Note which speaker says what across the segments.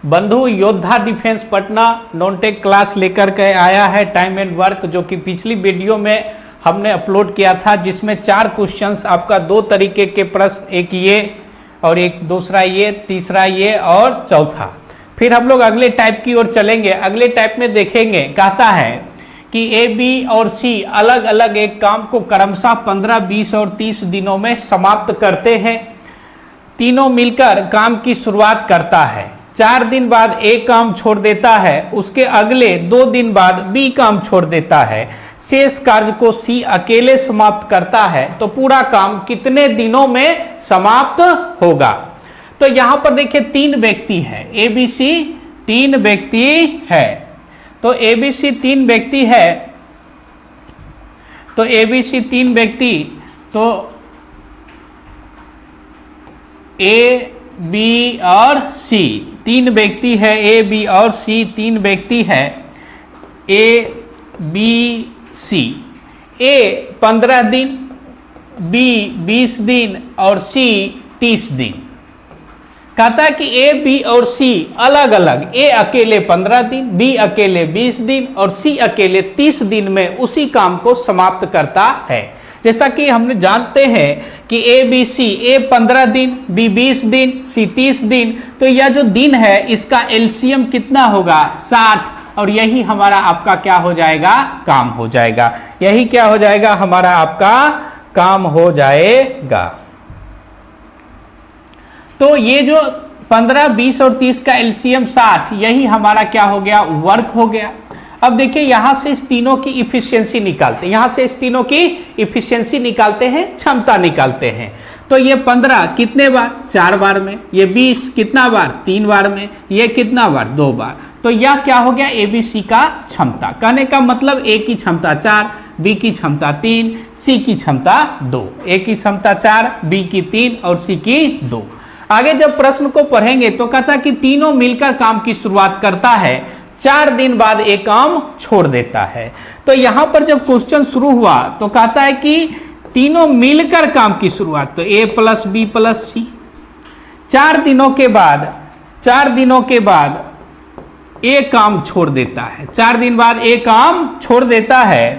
Speaker 1: बंधु योद्धा defence Patna non-take class लेकर के आया है टाइम एंड वर्क, जो कि पिछली वीडियो में हमने अपलोड किया था, जिसमें 4 क्वेश्चंस आपका 2 तरीके के प्रश्न, एक ये और एक दूसरा ये, तीसरा ये और चौथा। फिर हम लोग अगले टाइप की ओर चलेंगे। अगले टाइप में देखेंगे, कहता है कि ए, बी और सी अलग अलग एक काम को क्रमशः 15, 20 और 30 दिनों में समाप्त करते हैं। तीनों मिलकर काम की शुरुआत करता है। 4 दिन बाद ए काम छोड़ देता है, उसके अगले 2 दिन बाद बी काम छोड़ देता है। शेष कार्य को सी अकेले समाप्त करता है, तो पूरा काम कितने दिनों में समाप्त होगा? तो यहां पर देखिए 3 व्यक्ति हैं, ए बी सी 3 व्यक्ति है। तो ए बी सी 3 व्यक्ति है, तो ए बी सी 3 व्यक्ति, तो ए बी और सी 3 व्यक्ति है, ए बी और सी 3 व्यक्ति है। ए बी सी, ए 15 दिन, बी 20 दिन और सी 30 दिन। कहता है कि ए, बी और सी अलग अलग, ए अकेले 15 दिन, बी अकेले 20 दिन और सी अकेले 30 दिन में उसी काम को समाप्त करता है। जैसा कि हमने जानते हैं कि ए बी सी, ए 15 दिन, बी 20 दिन, सी 30 दिन, तो यह जो दिन है इसका एलसीएम कितना होगा? 60, और यही हमारा आपका क्या हो जाएगा? काम हो जाएगा। यही क्या हो जाएगा? हमारा आपका काम हो जाएगा। तो ये जो 15, 20 और 30 का एलसीएम 60, यही हमारा क्या हो गया? वर्क हो गया। अब देखिए यहां से इस तीनों की इफिशियंसी निकालते हैं, यहां से इस तीनों की इफिशियंसी निकालते हैं, क्षमता निकालते हैं। तो ये 15 कितने बार? 4 बार में। ये 20 कितना बार? 3 बार में। ये कितना बार? 2 बार। तो यह क्या हो गया? एबीसी का क्षमता। कहने का मतलब ए की क्षमता 4, बी की क्षमता 3, सी की क्षमता 2। ए की क्षमता 4, बी की 3 और सी की 2। आगे जब प्रश्न को पढ़ेंगे तो कहता कि तीनों मिलकर काम की शुरुआत करता है, 4 दिन बाद एक काम छोड़ देता है। तो यहां पर जब क्वेश्चन शुरू हुआ तो कहता है कि तीनों मिलकर काम की शुरुआत, तो ए प्लस बी प्लस सी। 4 दिनों के बाद ए काम छोड़ देता है। 4 दिन बाद ए काम छोड़ देता है,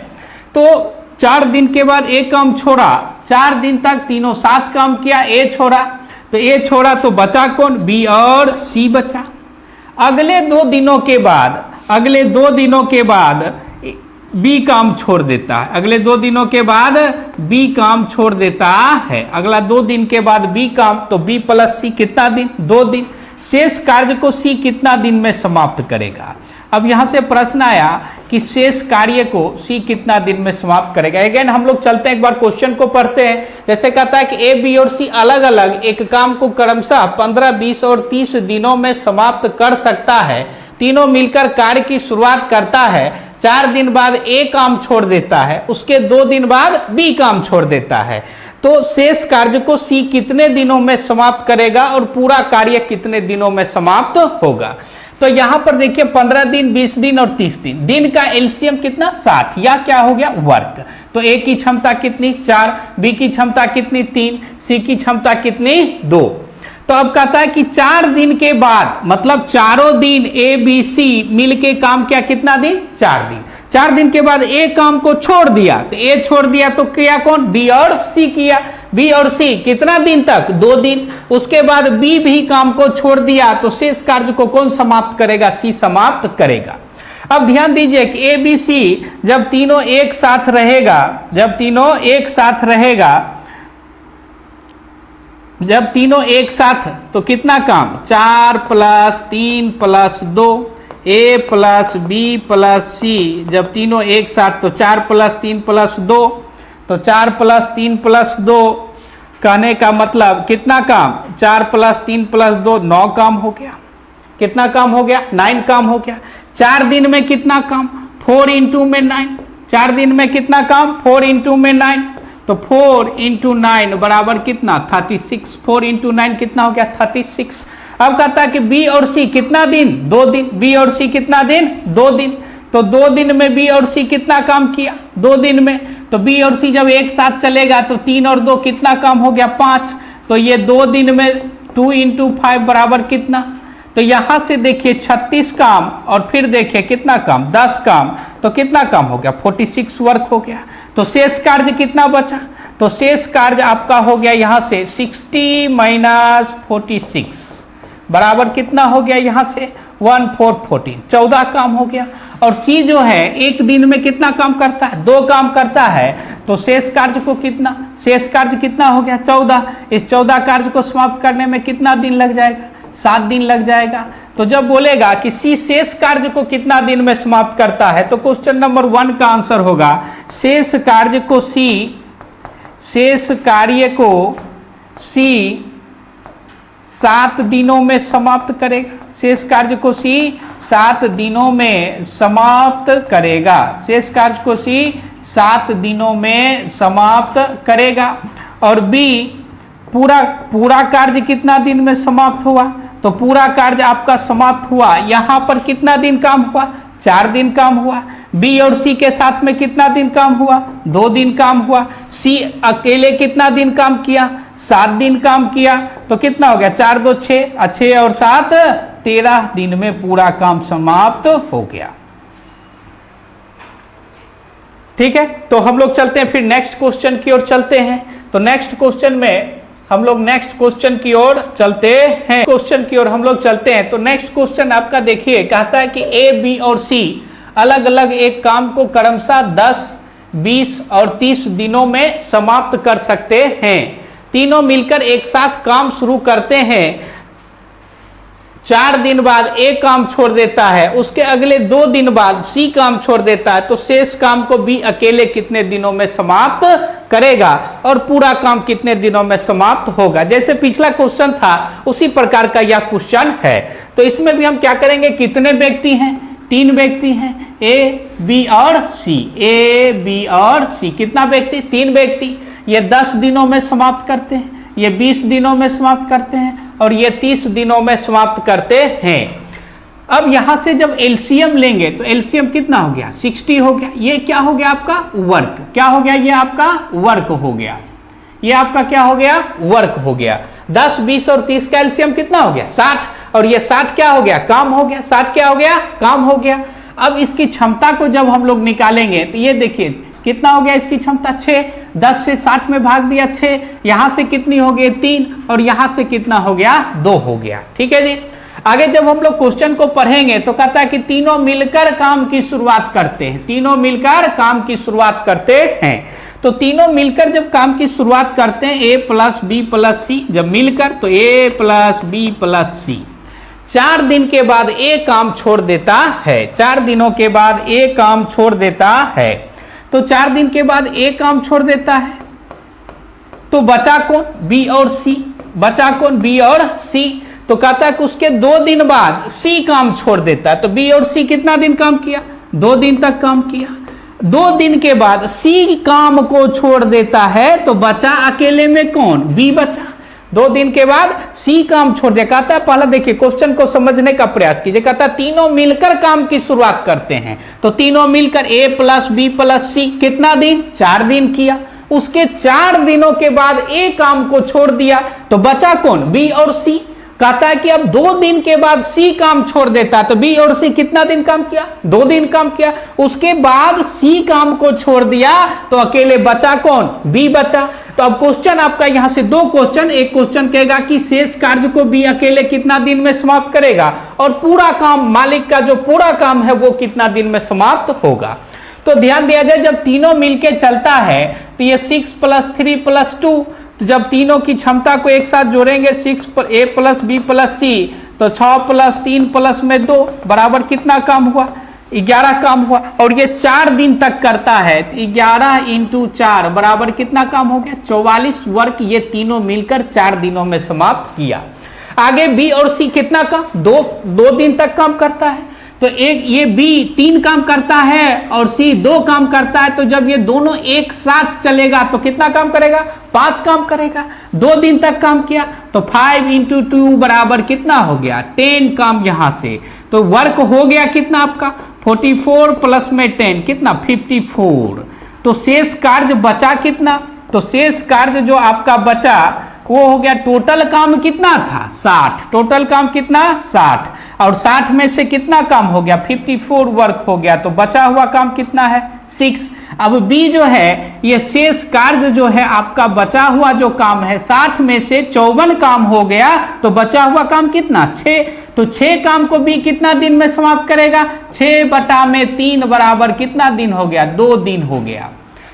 Speaker 1: तो 4 दिन के बाद ए काम छोड़ा, 4 दिन तक तीनों साथ काम किया, ए छोड़ा, तो ए छोड़ा तो बचा कौन? बी और सी बचा। अगले 2 दिनों के बाद बी काम छोड़ देता है। अगले 2 दिनों के बाद बी काम छोड़ देता है। अगला 2 दिन के बाद बी काम, तो बी प्लस सी कितना दिन? 2 दिन। शेष कार्य को सी कितना दिन में समाप्त करेगा? अब यहां से प्रश्न आया कि शेष कार्य को सी कितना दिन में समाप्त करेगा। अगेन हम लोग चलते हैं, एक बार क्वेश्चन को पढ़ते हैं। जैसे कहता है कि ए, बी और सी अलग अलग एक काम को क्रमशः 15, 20 और 30 दिनों में समाप्त कर सकता है। तीनों मिलकर कार्य की शुरुआत करता है, 4 दिन बाद ए काम छोड़ देता है, उसके 2 दिन बाद बी काम छोड़ देता है। तो शेष कार्य को सी कितने दिनों में समाप्त करेगा और पूरा कार्य कितने दिनों में समाप्त होगा? तो यहां पर देखिए 15 दिन, 20 दिन और 30 दिन, दिन का एलसीएम कितना? 60। या क्या हो गया? वर्क। तो ए की क्षमता कितनी? 4, बी की क्षमता कितनी? 3, सी की क्षमता कितनी? 2। तो अब कहता है कि 4 दिन के बाद, मतलब चारों दिन ए बी सी मिलके काम किया, कितना दिन? 4 दिन। 4 दिन के बाद ए काम को छोड़ दिया, तो ए छोड़ दिया तो किया कौन? बी और सी किया। बी और सी कितना दिन तक? 2 दिन। उसके बाद बी भी काम को छोड़ दिया, तो शेष कार्य को कौन समाप्त करेगा? सी समाप्त करेगा। अब ध्यान दीजिए कि ए बी सी जब तीनों एक साथ रहेगा, जब तीनों एक साथ तो कितना काम? 4 + 3 + 2, ए प्लस बी प्लस सी, जब तीनों एक साथ तो 4 + 3 + 2, तो 4 + 3 + 2 कहने का मतलब कितना काम? 4 + 3 + 2 9 काम हो गया। कितना काम हो गया? 9 काम हो गया। 4 दिन में कितना काम? 4 × में 9। 4 दिन में कितना काम? 4 × में 9, तो 4 × 9 बराबर कितना? 36। 4 × 9 कितना हो गया? 36। अब कहता है कि बी और सी कितना दिन? 2 दिन। बी और सी कितना दिन? 2 दिन। तो 2 दिन में बी और सी कितना काम किया? 2 दिन में। तो बी और सी जब एक साथ चलेगा तो 3 और 2 कितना काम हो गया? 5। तो ये 2 दिन में 2 × 5 बराबर कितना? तो यहां से देखिए 36 काम और फिर देखिए कितना काम 10 काम, तो कितना काम हो गया 46 वर्क हो गया। तो शेष कार्य कितना बचा, तो शेष कार्य आपका हो गया यहां से 60 माइनस 46 बराबर कितना हो गया यहां से 1414, 14 काम हो गया। और सी जो है एक दिन में कितना काम करता है 2 काम करता है, तो शेष कार्य को कितना, शेष कार्य कितना हो गया 14। इस 14 कार्य को समाप्त करने में कितना दिन लग जाएगा 7 दिन लग जाएगा। तो जब बोलेगा कि सी शेष कार्य को कितना दिन में समाप्त करता है, तो क्वेश्चन नंबर 1 का आंसर होगा शेष कार्य को सी, शेष कार्य को सी 7 दिनों में समाप्त करेगा। शेष कार्य को सी 7 दिनों में समाप्त करेगा। शेष कार्य को सी 7 दिनों में समाप्त करेगा। और बी पूरा कार्य कितना दिन में समाप्त हुआ, तो पूरा कार्य आपका समाप्त हुआ यहां पर कितना दिन काम हुआ 4 दिन काम हुआ। बी और सी के साथ में कितना दिन काम हुआ 2 दिन काम हुआ। सी अकेले कितना दिन काम किया 7 दिन काम किया, तो कितना हो गया 4 2 6, 6 और 7 13 दिन में पूरा काम समाप्त हो गया। ठीक है, तो हम लोग चलते हैं फिर नेक्स्ट क्वेश्चन की ओर चलते हैं। तो नेक्स्ट क्वेश्चन में हम लोग नेक्स्ट क्वेश्चन की ओर चलते हैं, क्वेश्चन की ओर हम लोग चलते हैं। तो नेक्स्ट क्वेश्चन आपका देखिए कहता है कि ए बी और सी अलग अलग एक काम को क्रमशः 10 20 और 30 दिनों में समाप्त कर सकते हैं। तीनों मिलकर एक साथ काम शुरू करते हैं, 4 दिन बाद ए काम छोड़ देता है, उसके अगले 2 दिन बाद सी काम छोड़ देता है, तो शेष काम को बी अकेले कितने दिनों में समाप्त करेगा और पूरा काम कितने दिनों में समाप्त होगा। जैसे पिछला क्वेश्चन था उसी प्रकार का यह क्वेश्चन है। तो इसमें भी हम क्या करेंगे, कितने व्यक्ति हैं 3 व्यक्ति हैं ए बी और सी, ए बी और सी कितना व्यक्ति 3 व्यक्ति। ये 10 दिनों में समाप्त करते हैं, ये 20 दिनों में समाप्त करते हैं और ये 30 दिनों में समाप्त करते हैं। अब यहां से जब एलसीएम लेंगे तो एलसीएम कितना हो गया 60 हो गया। ये क्या हो गया आपका वर्क, क्या हो गया ये आपका वर्क हो गया, ये आपका क्या हो गया वर्क हो गया। 10 20 और 30 का एलसीएम कितना हो गया 60, और ये 60 क्या हो गया काम हो गया, 60 क्या हो गया काम हो गया। अब इसकी क्षमता को जब हम लोग निकालेंगे तो ये देखिए कितना हो गया इसकी क्षमता 6, 10 से 60 में भाग दिया 6, यहां से कितनी हो गई 3 और यहां से कितना हो गया 2 हो गया। ठीक है जी, आगे जब हम लोग क्वेश्चन को पढ़ेंगे तो कहता है कि तीनों मिलकर काम की शुरुआत करते हैं, तीनों मिलकर काम की शुरुआत करते हैं। तो तीनों मिलकर जब काम की शुरुआत करते हैं ए प्लस बी प्लस सी, जब मिलकर तो ए प्लस बी प्लस सी, 4 दिन के बाद ए काम छोड़ देता है, 4 दिनों के बाद ए काम छोड़ देता है। तो 4 दिन के बाद ए काम छोड़ देता है, तो बचा कौन बी और सी, बचा कौन बी और सी। तो कहता है कि उसके 2 दिन बाद सी काम छोड़ देता है, तो बी और सी कितना दिन काम किया 2 दिन तक काम किया। 2 दिन के बाद सी काम को छोड़ देता है, तो बचा अकेले में कौन बी बचा। 2 दिन के बाद सी काम छोड़ दिया। कहता है पहला देखिए क्वेश्चन को समझने का प्रयास कीजिए। कहता है तीनों मिलकर काम की शुरुआत करते हैं, तो तीनों मिलकर ए प्लस बी प्लस सी कितना दिन 4 दिन किया। उसके 4 दिनों के बाद ए काम को छोड़ दिया, तो बचा कौन बी और सी। कहता है कि अब 2 दिन के बाद सी काम छोड़ देता है, तो बी और सी कितना दिन काम किया 2 दिन काम किया। उसके बाद सी काम को छोड़ दिया, तो अकेले बचा कौन बी बचा। तो अब क्वेश्चन आपका यहां से 2 क्वेश्चन, एक क्वेश्चन कहेगा कि शेष कार्य को बी अकेले कितना दिन में समाप्त करेगा और पूरा काम मालिक का जो पूरा काम है वो कितना दिन में समाप्त होगा। तो ध्यान दिया जाए जब तीनों मिलके चलता है तो ये 6 + 3 + 2, तो जब तीनों की क्षमता को एक साथ जोड़ेंगे 6 ए प्लस बी प्लस सी, तो 6 + 3 + 2 बराबर कितना काम हुआ 11 काम हुआ। और ये 4 दिन तक करता है, तो 11 × 4 बराबर कितना काम हो गया 44 वर्क। ये तीनों मिलकर 4 दिनों में समाप्त किया। आगे बी और सी कितना काम 2 दिन तक काम करता है, तो एक ये बी 3 काम करता है और सी 2 काम करता है। तो जब ये दोनों एक साथ चलेगा तो कितना काम करेगा 5 काम करेगा। 2 दिन तक काम किया, तो 5 × 2 बराबर कितना हो गया 10 काम यहां से। तो वर्क हो गया कितना आपका 44 प्लस में 10 कितना 54। तो शेष कार्य बचा कितना, तो शेष कार्य जो आपका बचा वो हो गया टोटल काम कितना था 60, टोटल काम कितना 60, और 60 में से कितना काम हो गया 54 वर्क हो गया, तो बचा हुआ काम कितना है 6। अब बी जो है ये शेष कार्य जो है आपका बचा हुआ जो काम है 60 में से 54 काम हो गया, तो बचा हुआ काम कितना 6, तो 6 काम को बी कितना दिन में समाप्त करेगा 6/3 बराबर कितना दिन हो गया 2 दिन हो गया।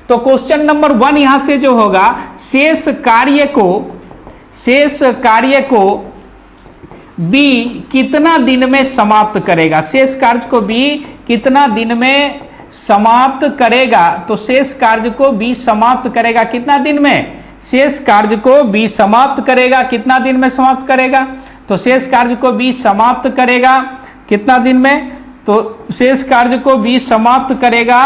Speaker 1: तो क्वेश्चन नंबर 1 यहां से जो होगा शेष कार्य को बी कितना दिन में समाप्त करेगा, शेष कार्य को बी कितना दिन में समाप्त करेगा, तो शेष कार्य को बी समाप्त करेगा कितना दिन में, शेष कार्य को बी समाप्त करेगा कितना दिन में समाप्त करेगा, तो शेष कार्य को बी समाप्त करेगा कितना दिन में, तो शेष कार्य को बी समाप्त करेगा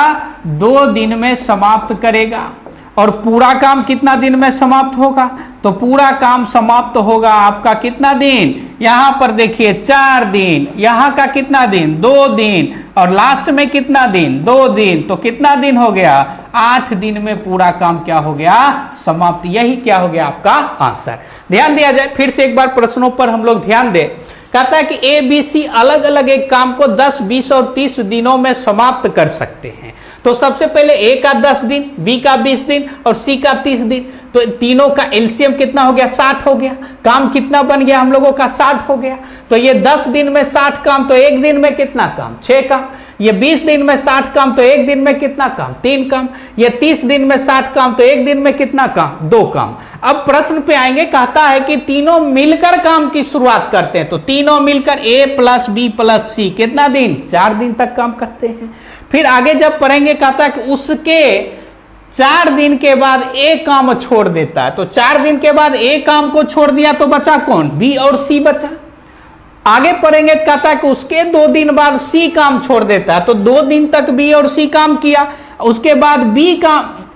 Speaker 1: 2 दिन में समाप्त करेगा। और पूरा काम कितना दिन में समाप्त होगा, तो पूरा काम समाप्त होगा आपका कितना दिन, यहां पर देखिए 4 दिन, यहां का कितना दिन 2 दिन, और लास्ट में कितना दिन 2 दिन, तो कितना दिन हो गया 8 दिन में पूरा काम क्या हो गया समाप्त। यही क्या हो गया आपका आंसर। ध्यान दिया जाए फिर से एक बार प्रश्नों पर हम लोग ध्यान दें। कहता है कि ए बी सी अलग अलग एक काम को 10, 20 और 30 दिनों में समाप्त कर सकते हैं। तो सबसे पहले ए का 10 दिन, बी का 20 दिन और सी का 30 दिन, तो तीनों का एलसीएम कितना हो गया 60 हो गया। काम कितना बन गया हम लोगों का 60 हो गया। तो ये 10 दिन में 60 काम, तो एक दिन में कितना काम 6 काम। ये 20 दिन में 60 काम, तो एक दिन में कितना काम 3 काम। ये 30 दिन में 60 काम, तो एक दिन में कितना काम 2 काम। अब प्रश्न पे आएंगे, कहता है कि तीनों मिलकर काम की शुरुआत करते हैं, तो तीनों मिलकर ए प्लस बी प्लस सी कितना दिन 4 दिन तक काम करते हैं। फिर आगे जब पढ़ेंगे कहता है कि उसके 4 दिन के बाद ए काम छोड़ देता है, तो 4 दिन के बाद ए काम को छोड़ दिया तो बचा कौन बी और सी बचा। आगे पढ़ेंगे कहता है कि उसके 2 दिन बाद सी काम छोड़ देता है, तो 2 दिन तक बी और सी काम किया, उसके बाद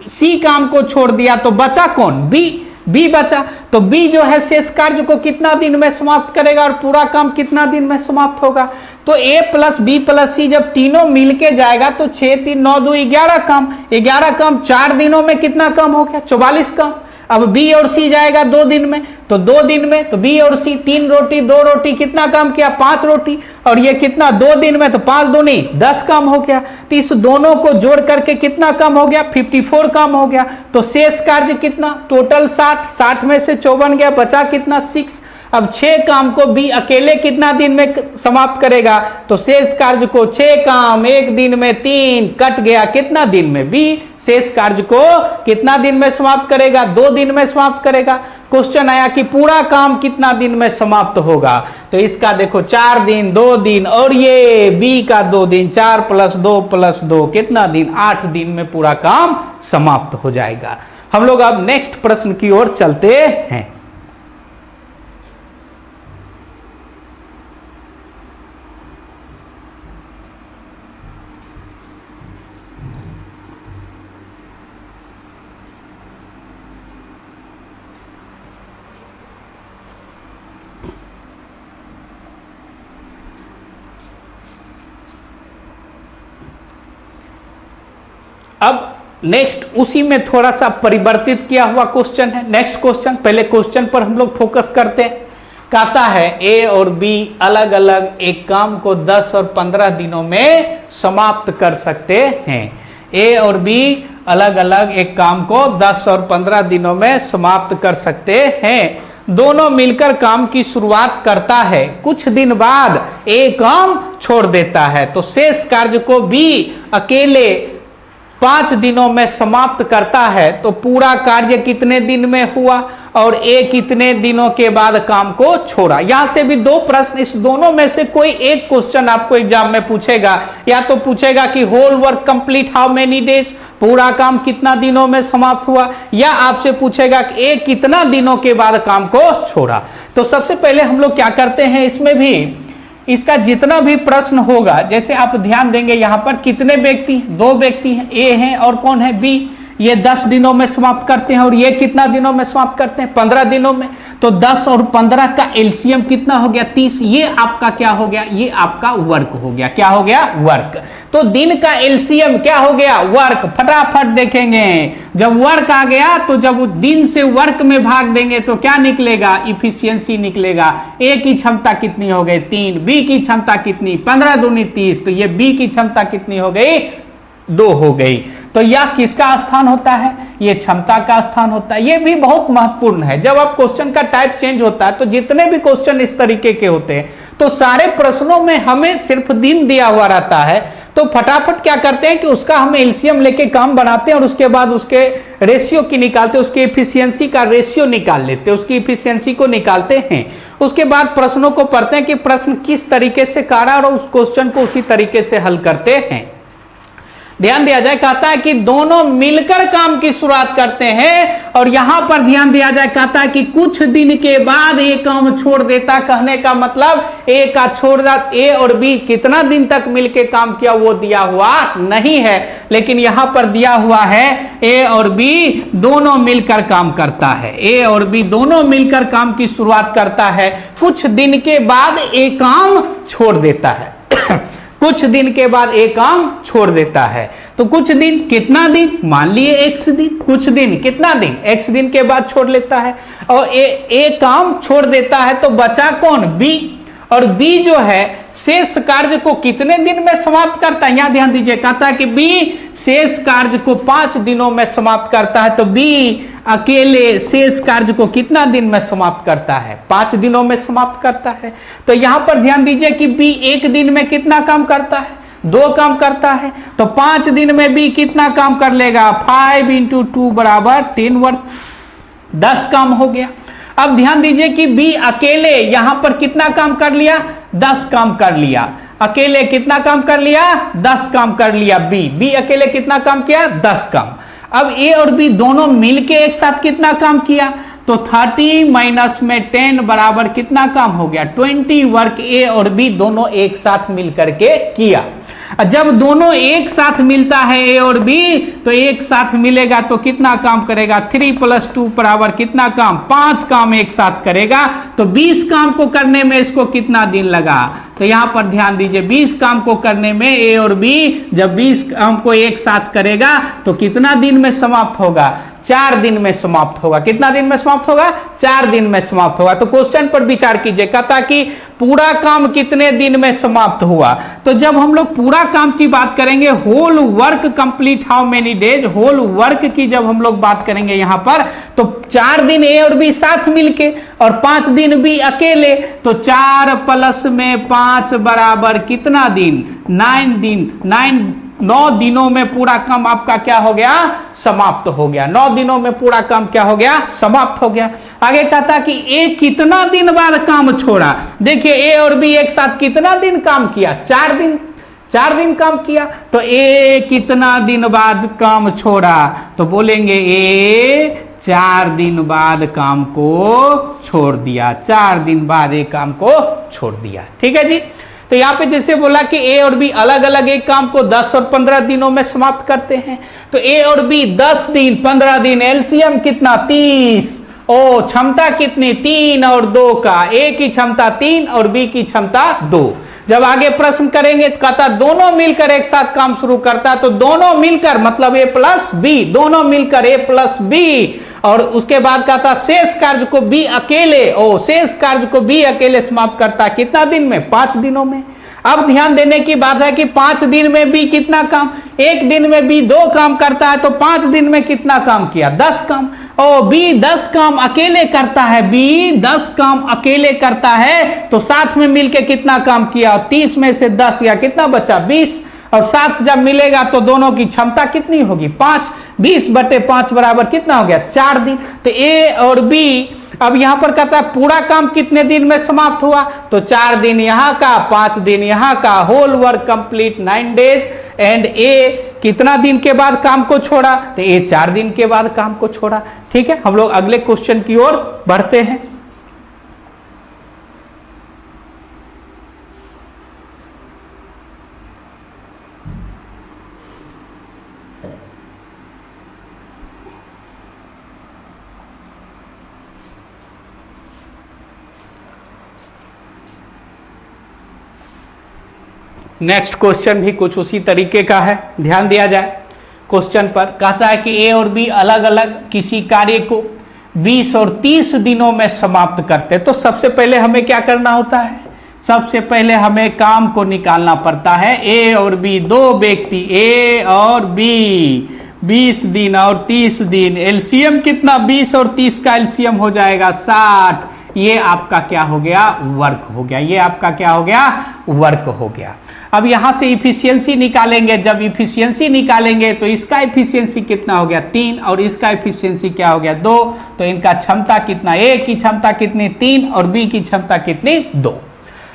Speaker 1: सी काम को छोड़ दिया तो बचा कौन बी बचा। तो बी जो है शेष कार्य को कितना दिन में समाप्त करेगा और पूरा काम कितना दिन में समाप्त होगा। तो ए प्लस बी प्लस सी जब तीनों मिलके जाएगा तो 6 3 9 2 11 काम, 11 काम 4 दिनों में कितना काम हो गया 44 काम। अब बी और सी जाएगा 2 दिन में, तो 2 दिन में तो बी और सी 3 रोटी 2 रोटी कितना काम किया 5 रोटी, और ये कितना 2 दिन में, तो 5 दूनी 10 काम हो गया। तो इस दोनों को जोड़ करके कितना काम हो गया 54 काम हो गया। तो शेष कार्य कितना टोटल 60 में से 54 गया, बचा कितना 6। अब 6 काम को बी अकेले कितना दिन में समाप्त करेगा, तो शेष कार्य को 6 काम 1 दिन में 3 कट गया कितना दिन में बी शेष कार्य को कितना दिन में समाप्त करेगा 2 दिन में समाप्त करेगा। क्वेश्चन आया कि पूरा काम कितना दिन में समाप्त होगा, तो इसका देखो 4 दिन 2 दिन और ये बी का 2 दिन 4 + 2 + 2 कितना दिन 8 दिन में पूरा काम समाप्त हो जाएगा। हम लोग अब नेक्स्ट प्रश्न की ओर चलते हैं। अब नेक्स्ट उसी में थोड़ा सा परिवर्तित किया हुआ क्वेश्चन है। नेक्स्ट क्वेश्चन, पहले क्वेश्चन पर हम लोग फोकस करते हैं। कहता है ए और बी अलग अलग एक काम को 10 और 15 दिनों में समाप्त कर सकते हैं। ए और बी अलग अलग एक काम को 10 और 15 दिनों में समाप्त कर सकते हैं। दोनों मिलकर काम की शुरुआत करता है, कुछ दिन बाद ए काम छोड़ देता है, तो शेष कार्य को बी अकेले 5 दिनों में समाप्त करता है। तो पूरा कार्य कितने दिन में हुआ और ए कितने दिनों के बाद काम को छोड़ा। यहां से भी 2 प्रश्न, इस दोनों में से कोई एक क्वेश्चन आपको एग्जाम में पूछेगा। या तो पूछेगा कि whole work complete how many days, पूरा काम कितना दिनों में समाप्त हुआ, या आपसे पूछेगा कि ए कितना दिनों के बाद काम को छोड़ा। तो सबसे पहले हम लोग क्या करते हैं, इसमें भी इसका जितना भी प्रश्न होगा, जैसे आप ध्यान देंगे यहां पर कितने व्यक्ति 2 व्यक्ति हैं, ए हैं और कौन है बी। ये 10 दिनों में समाप्त करते हैं और ये कितना दिनों में समाप्त करते हैं, 15 दिनों में। तो 10 और 15 का एलसीएम कितना हो गया, 30। ये आपका क्या हो गया, ये आपका वर्क हो गया। क्या हो गया, वर्क। तो दिन का एलसीएम क्या हो गया, वर्क। फटाफट देखेंगे, जब वर्क आ गया तो जब दिन से वर्क में भाग देंगे तो क्या निकलेगा, इफिशियंसी निकलेगा। ए की क्षमता कितनी हो गई, 3। बी की क्षमता कितनी, 15 दूनी 30। तो ये बी की क्षमता कितनी हो गई, 2 हो गई। तो यह किसका स्थान होता है, ये क्षमता का स्थान होता है। ये भी बहुत महत्वपूर्ण है। जब आप क्वेश्चन का टाइप चेंज होता है तो जितने भी क्वेश्चन इस तरीके के होते हैं तो सारे प्रश्नों में हमें सिर्फ दिन दिया हुआ रहता है। तो फटाफट क्या करते हैं कि उसका हम एलसीएम लेके काम बनाते हैं और उसके बाद उसके रेशियो की निकालते हैं, उसकी एफिशिएंसी का रेशियो निकाल लेते हैं, उसकी एफिशिएंसी को निकालते हैं। उसके बाद प्रश्नों को पढ़ते हैं कि प्रश्न किस तरीके से काटा और उस क्वेश्चन को उसी तरीके से हल करते हैं। ध्यान दिया जाए, कहता है कि दोनों मिलकर काम की शुरुआत करते हैं। और यहां पर ध्यान दिया जाए, कहता है कि कुछ दिन के बाद ए काम छोड़ देता। कहने का मतलब ए का छोड़ देता, ए और बी कितना दिन तक मिलकर काम किया वो दिया हुआ नहीं है, लेकिन यहां पर दिया हुआ है ए और बी दोनों मिलकर काम करता है। ए और बी दोनों मिलकर काम की शुरुआत करता है, कुछ दिन के बाद ए काम छोड़ देता है। कुछ दिन के बाद एक काम छोड़ देता है। तो कुछ दिन, कितना दिन, मान लिए x दिन। कुछ दिन कितना दिन, x दिन के बाद छोड़ लेता है और ए काम छोड़ देता है। तो बचा कौन, b। और b जो है शेष कार्य को कितने दिन में समाप्त करता है, यहां ध्यान दीजिए, कहता है कि b शेष कार्य को 5 दिनों में समाप्त करता है। तो b अकेले शेष कार्य को कितना दिन में समाप्त करता है, 5 दिनों में समाप्त करता है। तो यहां पर ध्यान दीजिए कि b एक दिन में कितना काम करता है, 2 काम करता है। तो 5 दिन में b कितना काम कर लेगा, 5 × 2 = 10 वर्क, 10 काम हो गया। अब ध्यान दीजिए कि बी अकेले यहां पर कितना काम कर लिया, 10 काम कर लिया। अकेले कितना काम कर लिया, 10 काम कर लिया। बी अकेले कितना काम किया, 10 काम। अब ए और बी दोनों मिलके एक साथ कितना काम किया, तो 30 - 10 बराबर कितना काम हो गया, 20 वर्क ए और बी दोनों एक साथ मिल करके किया। जब दोनों एक साथ मिलता है ए और बी, तो एक साथ मिलेगा तो कितना काम करेगा, 3 + 2 बराबर कितना काम, 5 काम एक साथ करेगा। तो 20 काम को करने में इसको कितना दिन लगा, तो यहां पर ध्यान दीजिए, 20 काम को करने में ए और बी जब 20 काम को एक साथ करेगा तो कितना दिन में समाप्त होगा, 4 दिन में समाप्त होगा। कितना दिन में समाप्त होगा, 4 दिन में समाप्त होगा। तो क्वेश्चन पर विचार कीजिए, कहता कि पूरा काम कितने दिन में समाप्त हुआ। तो जब हम लोग पूरा काम की बात करेंगे, whole work complete how many days, whole work की जब हम लोग बात करेंगे यहां पर, तो 4 दिन ए और बी साथ मिलके और 5 दिन बी अकेले। तो 4 + 5 बराबर कितना दिन, 9 दिन। 9 दिनों में पूरा काम आपका क्या हो गया, समाप्त हो गया। 9 दिनों में पूरा काम क्या हो गया, समाप्त हो गया। आगे कहता कि ए कितना दिन बाद काम छोड़ा। देखिए ए और बी एक साथ कितना दिन काम किया, 4 दिन। 4 दिन काम किया। तो ए कितना दिन बाद काम छोड़ा, तो बोलेंगे ए 4 दिन बाद काम को छोड़ दिया। 4 दिन बाद ए काम को छोड़ दिया। ठीक है जी। तो यहां पे जैसे बोला कि ए और बी अलग अलग एक काम को 10 और 15 दिनों में समाप्त करते हैं। तो ए और बी 10 दिन 15 दिन, एलसीएम कितना, 30। ओ क्षमता कितनी, 3 और 2 का। ए की क्षमता 3 और बी की क्षमता 2। जब आगे प्रश्न करेंगे तो कहता दोनों मिलकर एक साथ काम शुरू करता, तो दोनों मिलकर मतलब ए प्लस बी, दोनों मिलकर ए प्लस बी। और उसके बाद कहता शेष कार्य को बी अकेले, शेष कार्य को बी अकेले समाप्त करता, कितना दिन में, 5 दिनों में। अब ध्यान देने की बात है कि 5 दिन में बी कितना काम, एक दिन में बी 2 काम करता है, तो 5 दिन में कितना काम किया, 10 काम। बी 10 काम अकेले करता है, बी 10 काम अकेले करता है, तो साथ में मिलके कितना काम किया, 30 में से 10 या कितना बचा, 20। और साथ जब मिलेगा तो दोनों की क्षमता कितनी होगी, 5। 20/5 बराबर कितना हो गया, 4 दिन। तो ए और बी अब यहां पर कहता है पूरा काम कितने दिन में समाप्त हुआ, तो 4 दिन यहां का, 5 दिन यहां का, whole work complete 9 days. And ए कितना दिन के बाद काम को छोड़ा, तो ए 4 दिन के बाद काम को छोड़ा। ठीक है, हम लोग अगले क्वेश्चन की ओर बढ़ते हैं। नेक्स्ट क्वेश्चन भी कुछ उसी तरीके का है, ध्यान दिया जाए क्वेश्चन पर। कहता है कि ए और बी अलग अलग किसी कार्य को 20 और 30 दिनों में समाप्त करते हैं। तो सबसे पहले हमें क्या करना होता है, सबसे पहले हमें काम को निकालना पड़ता है। ए और बी, दो व्यक्ति ए और बी, 20 दिन और 30 दिन, एलसीएम कितना, 20 और 30 का एलसीएम हो जाएगा 60। ये आपका क्या हो गया, वर्क हो गया। ये आपका क्या हो गया, वर्क हो गया। अब यहां से इफिशियंसी निकालेंगे। जब इफिशियंसी निकालेंगे तो इसका इफिशियंसी कितना हो गया, 3, और इसका इफिशियंसी क्या हो गया, 2। तो इनका क्षमता कितना, ए की क्षमता कितनी, 3, और बी की क्षमता कितनी, 2।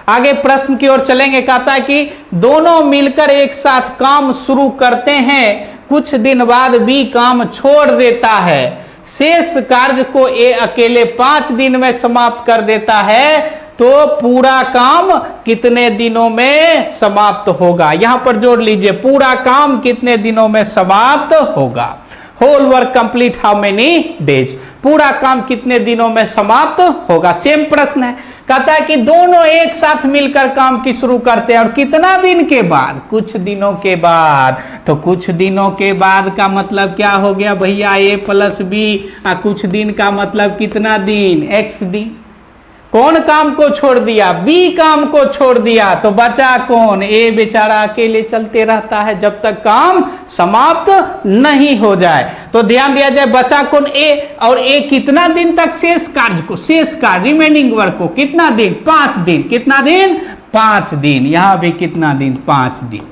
Speaker 1: आगे प्रश्न की ओर चलेंगे। कहता है कि दोनों मिलकर एक साथ काम शुरू करते हैं, कुछ दिन बाद बी काम छोड़ देता है, शेष कार्य को ए अकेले 5 दिन में समाप्त कर देता है, तो पूरा काम कितने दिनों में समाप्त होगा। यहां पर जोड़ लीजिए, पूरा काम कितने दिनों में समाप्त होगा। Whole work complete how many days, पूरा काम कितने दिनों में समाप्त होगा। सेम प्रश्न है। कहता है कि दोनों एक साथ मिलकर काम की शुरू करते हैं, और कितना दिन के बाद, कुछ दिनों के बाद। तो कुछ दिनों के बाद का मतलब क्या हो गया भैया, ए प्लस बी, कुछ दिन का मतलब कितना दिन, x दिन। कौन काम को छोड़ दिया, बी काम को छोड़ दिया, तो बचा कौन, ए बेचारा अकेले चलते रहता है जब तक काम समाप्त नहीं हो जाए। तो ध्यान दिया जाए, बचा कौन, ए, और ए कितना दिन तक शेष कार्य को, शेष कार्य रिमेनिंग वर्क को कितना दिन, 5 दिन। कितना दिन, 5 दिन। यहां भी कितना दिन, 5 दिन।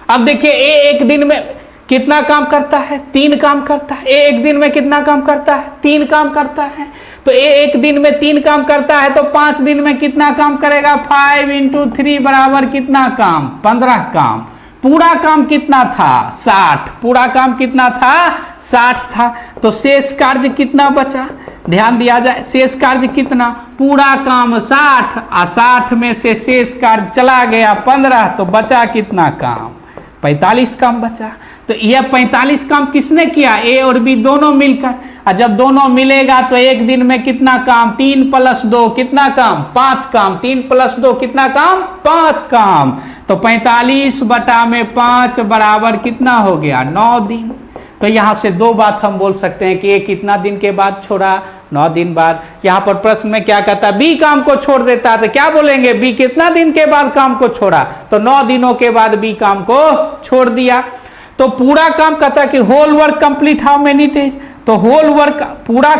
Speaker 1: अब देखिए ए एक दिन में कितना काम करता है, 3 काम करता है। ए एक दिन में कितना काम करता है, 3 काम करता है। तो ए एक दिन में 3 काम करता है, तो 5 दिन में कितना काम करेगा, 5 × 3 बराबर कितना काम, 15 काम। पूरा काम कितना था, 60। पूरा काम कितना था, 60 था। तो शेष कार्य कितना बचा, ध्यान दिया जाए, शेष कार्य कितना, पूरा काम 60, और 60 में से शेष कार्य चला गया 15, तो बचा कितना काम, 45 काम बचा। तो यह 45 काम किसने किया, ए और बी दोनों मिलकर। और जब दोनों मिलेगा तो एक दिन में कितना काम, 3 + 2 कितना काम, 5 काम। 3 + 2 कितना काम, 5 काम। तो 45/5 बराबर कितना हो गया, 9 दिन। तो यहां से 2 बात हम बोल सकते हैं कि ये कितना दिन के बाद छोड़ा, 9 दिन बाद। यहां पर प्रश्न में क्या कहता है, बी काम को छोड़ देता है, तो क्या बोलेंगे, बी कितना दिन के बाद काम को छोड़ा, तो 9 दिनों के बाद बी काम को छोड़ दिया। तो पूरा काम कहता है कि whole work complete how many days. तो होल वर्क पूरा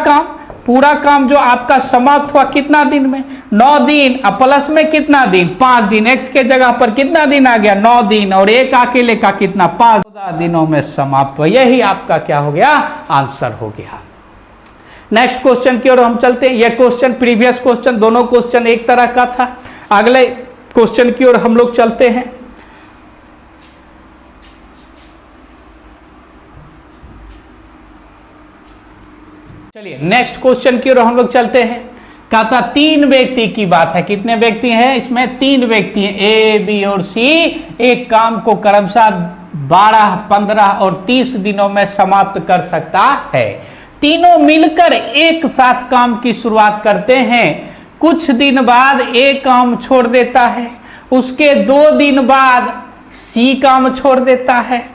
Speaker 1: काम जो आपका समाप्त हुआ कितना दिन में, 9 दिन, और प्लस में कितना दिन, 5 दिन। एक्स के जगह पर कितना दिन आ गया, 9 दिन, और एक अकेले का कितना, 14 दिनों में समाप्त हुआ। यही आपका क्या हो गया, आंसर हो गया। नेक्स्ट क्वेश्चन की ओर हम चलते हैं। यह क्वेश्चन प्रीवियस क्वेश्चन, दोनों क्वेश्चन एक तरह का था। अगले क्वेश्चन की ओर हम लोग चलते हैं। चलिए नेक्स्ट क्वेश्चन की ओर हम लोग चलते हैं। कहता 3 व्यक्ति की बात है। कितने व्यक्ति हैं इसमें, 3 व्यक्ति हैं, ए, बी और सी। एक काम को क्रमशः 12, 15 और 30 दिनों में समाप्त कर सकता है। तीनों मिलकर एक साथ काम की शुरुआत करते हैं। कुछ दिन बाद ए काम छोड़ देता है, उसके 2 दिन बाद सी काम छोड़ देता है।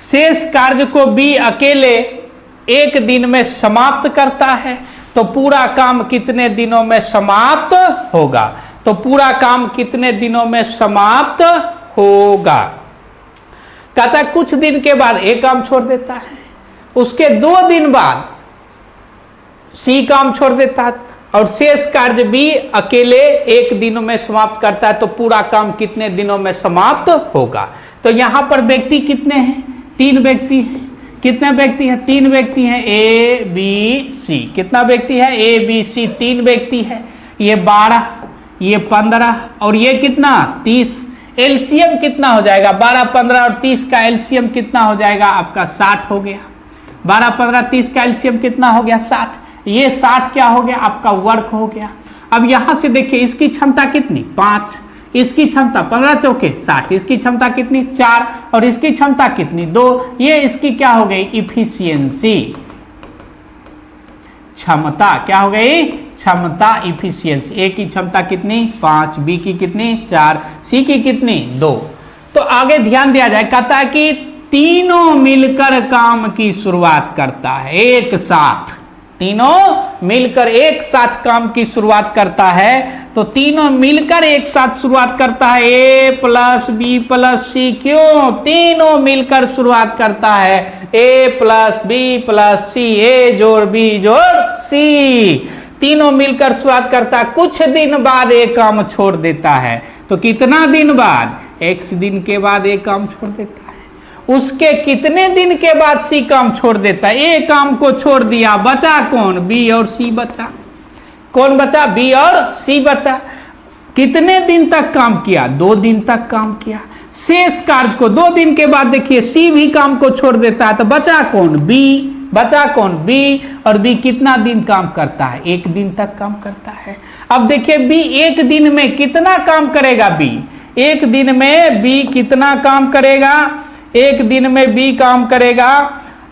Speaker 1: शेष कार्य को बी अकेले 1 दिन में समाप्त करता है। तो पूरा काम कितने दिनों में समाप्त होगा, तो पूरा काम कितने दिनों में समाप्त होगा। कहता है कुछ दिन के बाद ए काम छोड़ देता है, उसके 2 दिन बाद सी काम छोड़ देता है, और शेष कार्य बी अकेले 1 दिन में समाप्त करता है। तो पूरा काम कितने दिनों में समाप्त होगा। तो यहां पर व्यक्ति कितने हैं, 3 व्यक्ति हैं। कितने व्यक्ति हैं, 3 व्यक्ति हैं, ए बी सी। कितना व्यक्ति है, ए बी सी, 3 व्यक्ति है। ये 12, ये 15 और ये कितना, 30। एलसीएम कितना हो जाएगा, 12, 15 और 30 का एलसीएम कितना हो जाएगा आपका, 60 हो गया। 12, 15, 30 का एलसीएम कितना हो गया, 60। ये 60 क्या हो गया, आपका वर्क हो गया। अब यहां से देखिए इसकी क्षमता कितनी, 5, इसकी क्षमता 15 चौके 60, इसकी क्षमता कितनी, 4, और इसकी क्षमता कितनी, 2। ये इसकी क्या हो गई, इफिशियंसी, क्षमता क्या हो गई, क्षमता इफिशियंसी। ए की क्षमता कितनी 5, बी की कितनी 4, सी की कितनी 2। तो आगे ध्यान दिया जाए, कहता है कि तीनों मिलकर काम की शुरुआत करता है एक साथ, तीनों मिलकर एक साथ काम की शुरुआत करता है। तो तीनों मिलकर एक साथ शुरुआत करता है, ए प्लस बी प्लस सी। क्यों? तीनों मिलकर शुरुआत करता है, ए प्लस बी प्लस सी, ए जोड़ बी जोड़ सी। तीनों मिलकर शुरुआत करता है, कुछ दिन बाद एक काम छोड़ देता है। तो कितना दिन बाद? x दिन के बाद एक काम छोड़ देता है। उसके कितने दिन के बाद सी काम छोड़ देता है? ए काम को छोड़ दिया, बचा कौन? बी और सी बचा। कौन बचा? बी और सी बचा। कितने दिन तक काम किया? 2 दिन तक काम किया। शेष कार्य को 2 दिन के बाद देखिए सी भी काम को छोड़ देता है, तो बचा कौन? बी। बचा कौन? बी। और बी कितना दिन काम करता है? 1 दिन तक काम करता है। अब देखिए बी 1 दिन में कितना काम करेगा? बी 1 दिन में बी कितना काम करेगा? 1 दिन में बी काम करेगा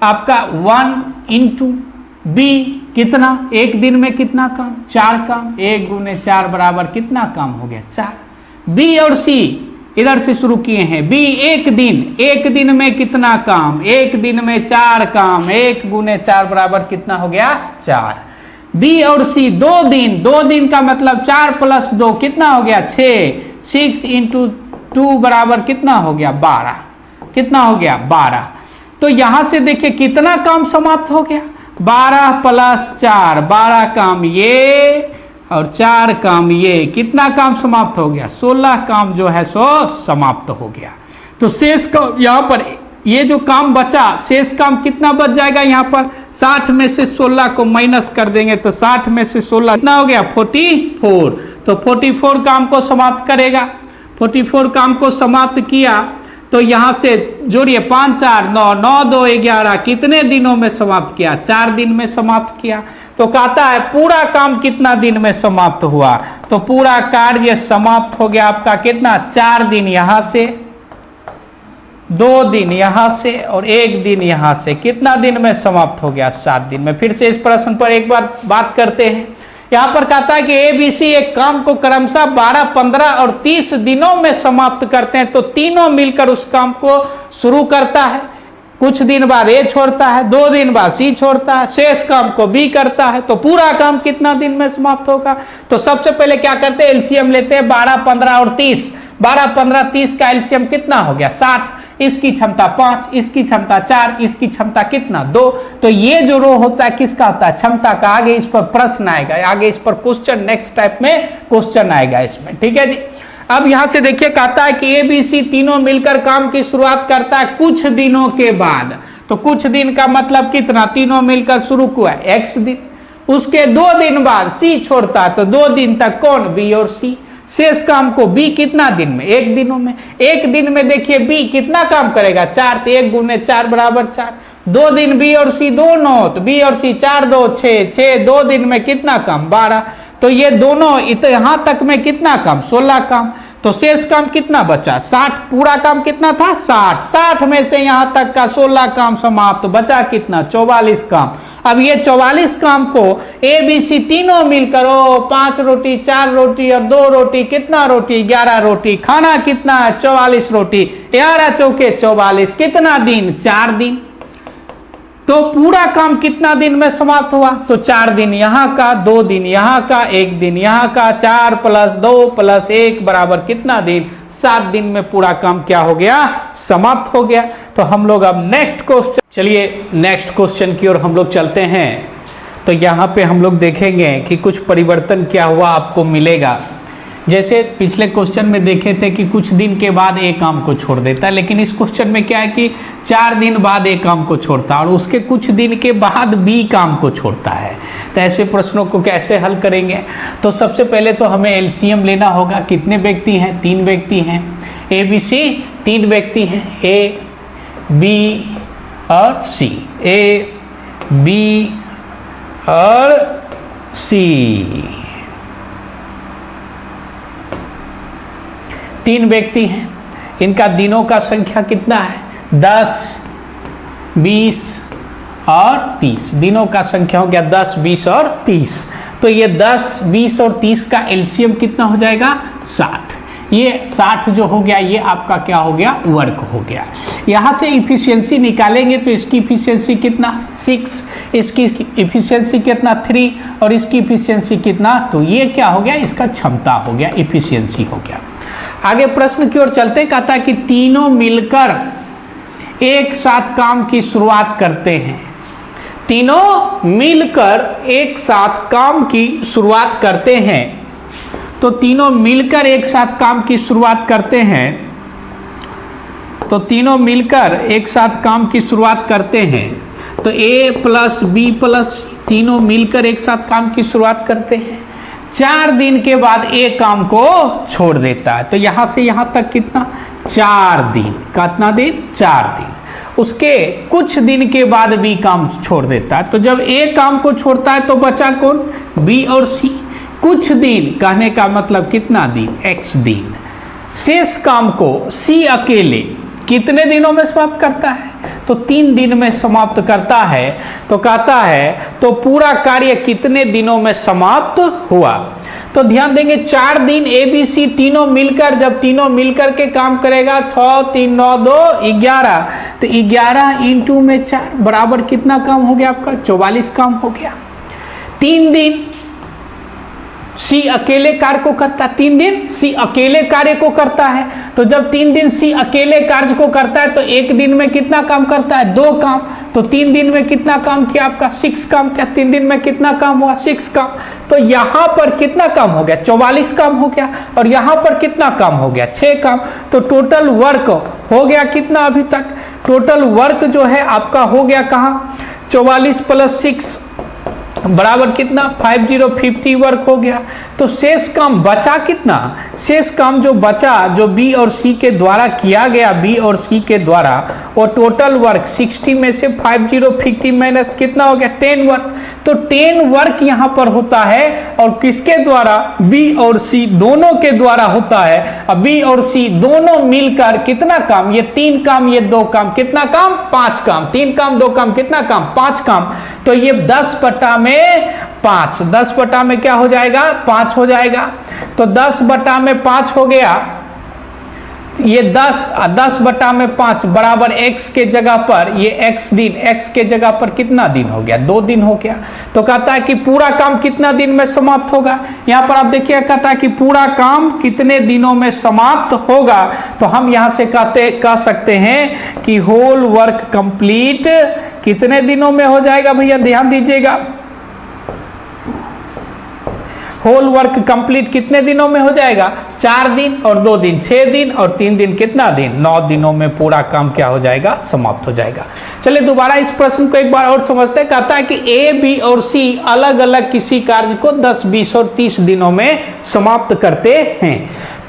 Speaker 1: आपका 1 इंटू बी। कितना? 1 दिन में कितना काम? 4 काम। 1 गुने 4 बराबर कितना काम हो गया? 4। बी और सी इधर से शुरू किए हैं। बी 1 दिन में कितना काम? 1 दिन में 4 काम। 1 गुने 4 बराबर कितना हो गया? 4। बी और सी 2 दिन का मतलब 4 प्लस 2 कितना हो गया? 6। 6 इंटू 2 बराबर कितना हो गया? 12। कितना हो गया? 12। तो यहां से देखिए कितना काम समाप्त हो गया? 12 प्लस 4, 12 काम ये और 4 काम ये। कितना काम समाप्त हो गया? 16 काम जो है सो समाप्त हो गया। तो शेष का यहाँ पर ये जो काम बचा, शेष काम कितना बच जाएगा? यहाँ पर 60 में से 16 को माइनस कर देंगे तो 60 में से 16 कितना हो गया? 44। तो 44 काम को समाप्त करेगा। 44 काम को समाप्त किया तो यहाँ से जोड़िए 5 4 9 9 2 11। कितने दिनों में समाप्त किया? 4 दिन में समाप्त किया। तो कहता है पूरा काम कितना दिन में समाप्त हुआ? तो पूरा कार्य समाप्त हो गया आपका कितना? 4 दिन यहाँ से, 2 दिन यहाँ से और 1 दिन यहाँ से। कितना दिन में समाप्त हो गया? 7 दिन में। फिर से इस प्रश्न पर एक बार बात करते हैं। यहाँ पर कहता है कि ए बी सी एक काम को क्रमशः 12, 15 और 30 दिनों में समाप्त करते हैं। तो तीनों मिलकर उस काम को शुरू करता है। कुछ दिन बाद ए छोड़ता है, 2 दिन बाद सी छोड़ता है, शेष काम को बी करता है। तो पूरा काम कितना दिन में समाप्त होगा? तो सबसे पहले क्या करते हैं? एलसीएम लेते हैं 12, 15 और 30। 12, 15, 30 का एलसीएम कितना हो गया? 60। इसकी क्षमता 5, इसकी क्षमता 4, इसकी क्षमता कितना? 2। तो ये जो रो होता है किसका होता है? क्षमता का। आगे इस पर प्रश्न आएगा, आगे इस पर क्वेश्चन, नेक्स्ट टाइप में क्वेश्चन आएगा इसमें। ठीक है जी। अब यहां से देखिए कहता है कि ए बी सी तीनों मिलकर काम की शुरुआत करता है कुछ दिनों के बाद। तो कुछ दिन का मतलब कितना? तीनों मिलकर शुरू हुआ है x दिन। उसके 2 दिन बाद सी छोड़ता है, तो 2 दिन तक कौन? बी और सी। शेष काम को बी कितना दिन में? 1 दिनों में। 1 दिन में देखिए बी कितना काम करेगा? 4। तो 1 गुने 4 बराबर 4। 2 दिन बी और सी दोनों, तो बी और सी 4 2 6 6। 2 दिन में कितना काम? 12। तो ये दोनों यहां तक में कितना काम? 16 काम। तो शेष काम कितना बचा? 60। पूरा काम कितना था? 60। 60 में से यहां तक का 16 काम समाप्त, बचा कितना? 44 काम। अब ये 44 काम को ए बी सी तीनों मिलकर 5 रोटी, 4 रोटी और 2 रोटी, कितना रोटी? 11 रोटी। खाना कितना है? 44 रोटी। 11 चौके 44। कितना दिन? 4 दिन। तो पूरा काम कितना दिन में समाप्त हुआ? तो 4 दिन यहाँ का, 2 दिन यहाँ का, 1 दिन यहाँ का। 4 + 2 + 1 बराबर कितना दिन? 7 दिन में पूरा काम क्या हो गया? समाप्त हो गया। तो हम लोग अब नेक्स्ट क्वेश्चन, चलिए नेक्स्ट क्वेश्चन की ओर हम लोग चलते हैं। तो यहाँ पे हम लोग देखेंगे कि कुछ परिवर्तन क्या हुआ आपको मिलेगा। जैसे पिछले क्वेश्चन में देखे थे कि कुछ दिन के बाद एक काम को छोड़ देता है, लेकिन इस क्वेश्चन में क्या है कि 4 दिन बाद एक काम को छोड़ता है और उसके कुछ दिन के बाद बी काम को छोड़ता है। तो ऐसे प्रश्नों को कैसे हल करेंगे? तो सबसे पहले तो हमें एलसीएम लेना होगा। कितने व्यक्ति हैं? 3 व्यक्ति हैं। ए बी सी 3 व्यक्ति हैं, ए बी और सी। ए बी और सी 3 व्यक्ति हैं। इनका दिनों का संख्या कितना है? 10, 20 और 30। दिनों का संख्या हो गया 10, 20 और 30। तो ये 10, 20 और 30 का एलसीएम कितना हो जाएगा? 60। ये 60 जो हो गया ये आपका क्या हो गया? वर्क हो गया। यहाँ से इफिशियंसी निकालेंगे तो इसकी इफिशियंसी कितना? 6, इसकी इफिशियंसी कितना? 3 और इसकी इफिशियंसी कितना? तो ये क्या हो गया? इसका क्षमता हो गया, इफिशियंसी हो गया। आगे प्रश्न की ओर चलते हैं। कहता है कि तीनों मिलकर एक साथ काम की शुरुआत करते हैं। तीनों मिलकर एक साथ काम की शुरुआत करते हैं। तो तीनों मिलकर एक साथ काम की शुरुआत करते हैं। तो तीनों मिलकर एक साथ काम की शुरुआत करते हैं। तो A plus B plus C तीनों मिलकर एक साथ काम की शुरुआत करते हैं। 4 दिन के बाद A काम को छोड़ देता है। तो यहां से यहां तक कितना? 4 दिन। कितना दिन? 4 दिन। उसके कुछ दिन के बाद B काम छोड़ देता है। तो जब A काम को छोड़ता है तो बचा कौन? B और C। कुछ दिन कहने का मतलब कितना दिन? X दिन। शेष काम को C अकेले कितने दिनों में समाप्त करता है? तो 3 दिन में समाप्त करता है। तो कहता है तो पूरा कार्य कितने दिनों में समाप्त हुआ? तो ध्यान देंगे 4 दिन ABC तीनों मिलकर, जब तीनों मिलकर के काम करेगा 6, 3, 9, 2, 11। तो 11 इंटू में 4 बराबर कितना काम हो गया आपका? 44 काम हो गया। 3 दिन C अकेले कार्य को करता है। 3 दिन C अकेले कार्य को करता है। तो जब 3 दिन C अकेले कार्य को करता है तो 1 दिन में कितना काम करता है? 2 काम। तो 3 दिन में कितना काम किया आपका? 6 काम किया। 3 दिन में कितना काम हुआ? 6 काम। तो यहां पर कितना काम हो गया? 44 काम हो गया। और यहां पर कितना काम हो गया? 6 काम। तो टोटल वर्क हो गया कितना अभी तक? टोटल वर्क जो है आपका हो गया कहाँ? 44 प्लस 6 बराबर कितना? 50 वर्क हो गया। तो शेष काम बचा कितना? शेष काम जो बचा, जो B और C के द्वारा किया गया, B और C के द्वारा, वो टोटल वर्क 60 में से 50 माइनस कितना हो गया? 10 वर्क। तो 10 वर्क यहाँ पर होता है। और किसके द्वारा? B और C दोनों के द्वारा होता है। अब B और C दोनों मिलकर कितना काम? ये 3 काम, ये 2 काम। कितना काम? 5 काम। 3 काम 2 काम कितना काम? 5 काम। तो ये 10 बटा में 5, 10 बटा में क्या हो जाएगा? 5 हो जाएगा। तो 10 बटा में 5 हो गया। ये 10 बटा में 5 बराबर x के जगह पर, ये x दिन, x के जगह पर कितना दिन हो गया? 2 दिन हो गया। तो कहता है कि पूरा काम कितना दिन में समाप्त होगा? यहां पर आप देखिए कहता है कि पूरा काम कितने दिनों में समाप्त होगा। तो हम यहां से कह सकते हैं कि होल वर्क कंप्लीट कितने दिनों में हो जाएगा? भैया ध्यान दीजिएगा, होल वर्क कंप्लीट कितने दिनों में हो जाएगा? 4 दिन और 2 दिन 6 दिन और 3 दिन कितना दिन? 9 दिनों में पूरा काम क्या हो जाएगा? समाप्त हो जाएगा। चलिए दोबारा इस प्रश्न को एक बार और समझते हैं। कहता है कि A, B और C अलग अलग किसी कार्य को 10, 20 और 30 दिनों में समाप्त करते हैं।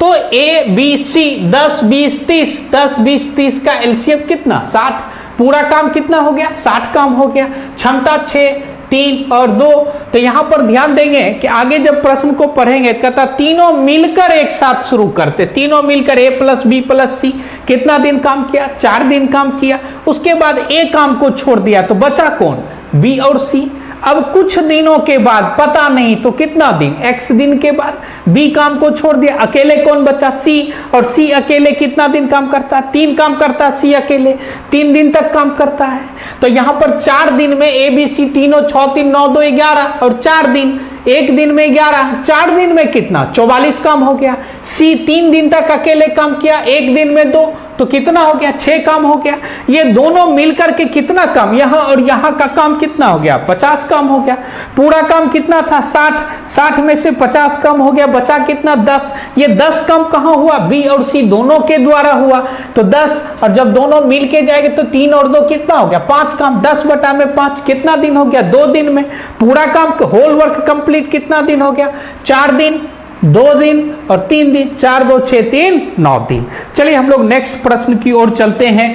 Speaker 1: तो A, B, C 10, 20, 30, 10, 20, 30 का एलसीएम कितना? 60। पूरा काम कितना हो गया? 60 काम हो गया। क्षमता 6, 3 और 2। तो यहां पर ध्यान देंगे कि आगे जब प्रश्न को पढ़ेंगे कहता तीनों मिलकर एक साथ शुरू करते। तीनों मिलकर A plus B plus C कितना दिन काम किया? 4 दिन काम किया। उसके बाद A काम को छोड़ दिया तो बचा कौन? B और C। अब कुछ दिनों के बाद, पता नहीं तो कितना दिन, x दिन के बाद B काम को छोड़ दिया। अकेले कौन बचा? C। और C अकेले कितना दिन काम करता है? 3 काम करता है C अकेले, 3 दिन तक काम करता है। तो यहां पर 4 दिन में A, B, C तीनों 6, 3, 9, 2, 11 और 4 दिन, 1 दिन में 11, 4 दिन में कितना? 44 काम हो गया। C 3 दिन तक अकेले काम किया, 1 दिन में 2, तो कितना हो गया? 6 काम हो गया। ये दोनों मिलकर के कितना काम? यहां और यहां का काम कितना हो गया? 50 काम हो गया। पूरा काम कितना था? 60। 60 में से 50 काम हो गया, बचा कितना? 10। ये 10 काम कहां हुआ? B और C दोनों के द्वारा हुआ। तो 10, और जब दोनों मिल के जाएंगे तो 3 और 2 कितना हो गया? 5 काम। 10 बटा में 5 कितना दिन हो गया? 2 दिन में। पूरा काम होल वर्क कंप्लीट कितना दिन हो गया? 4 दिन, 2 दिन और 3 दिन। 4, 2, 6, 3, 9 दिन। चलिए हम लोग नेक्स्ट प्रश्न की ओर चलते हैं।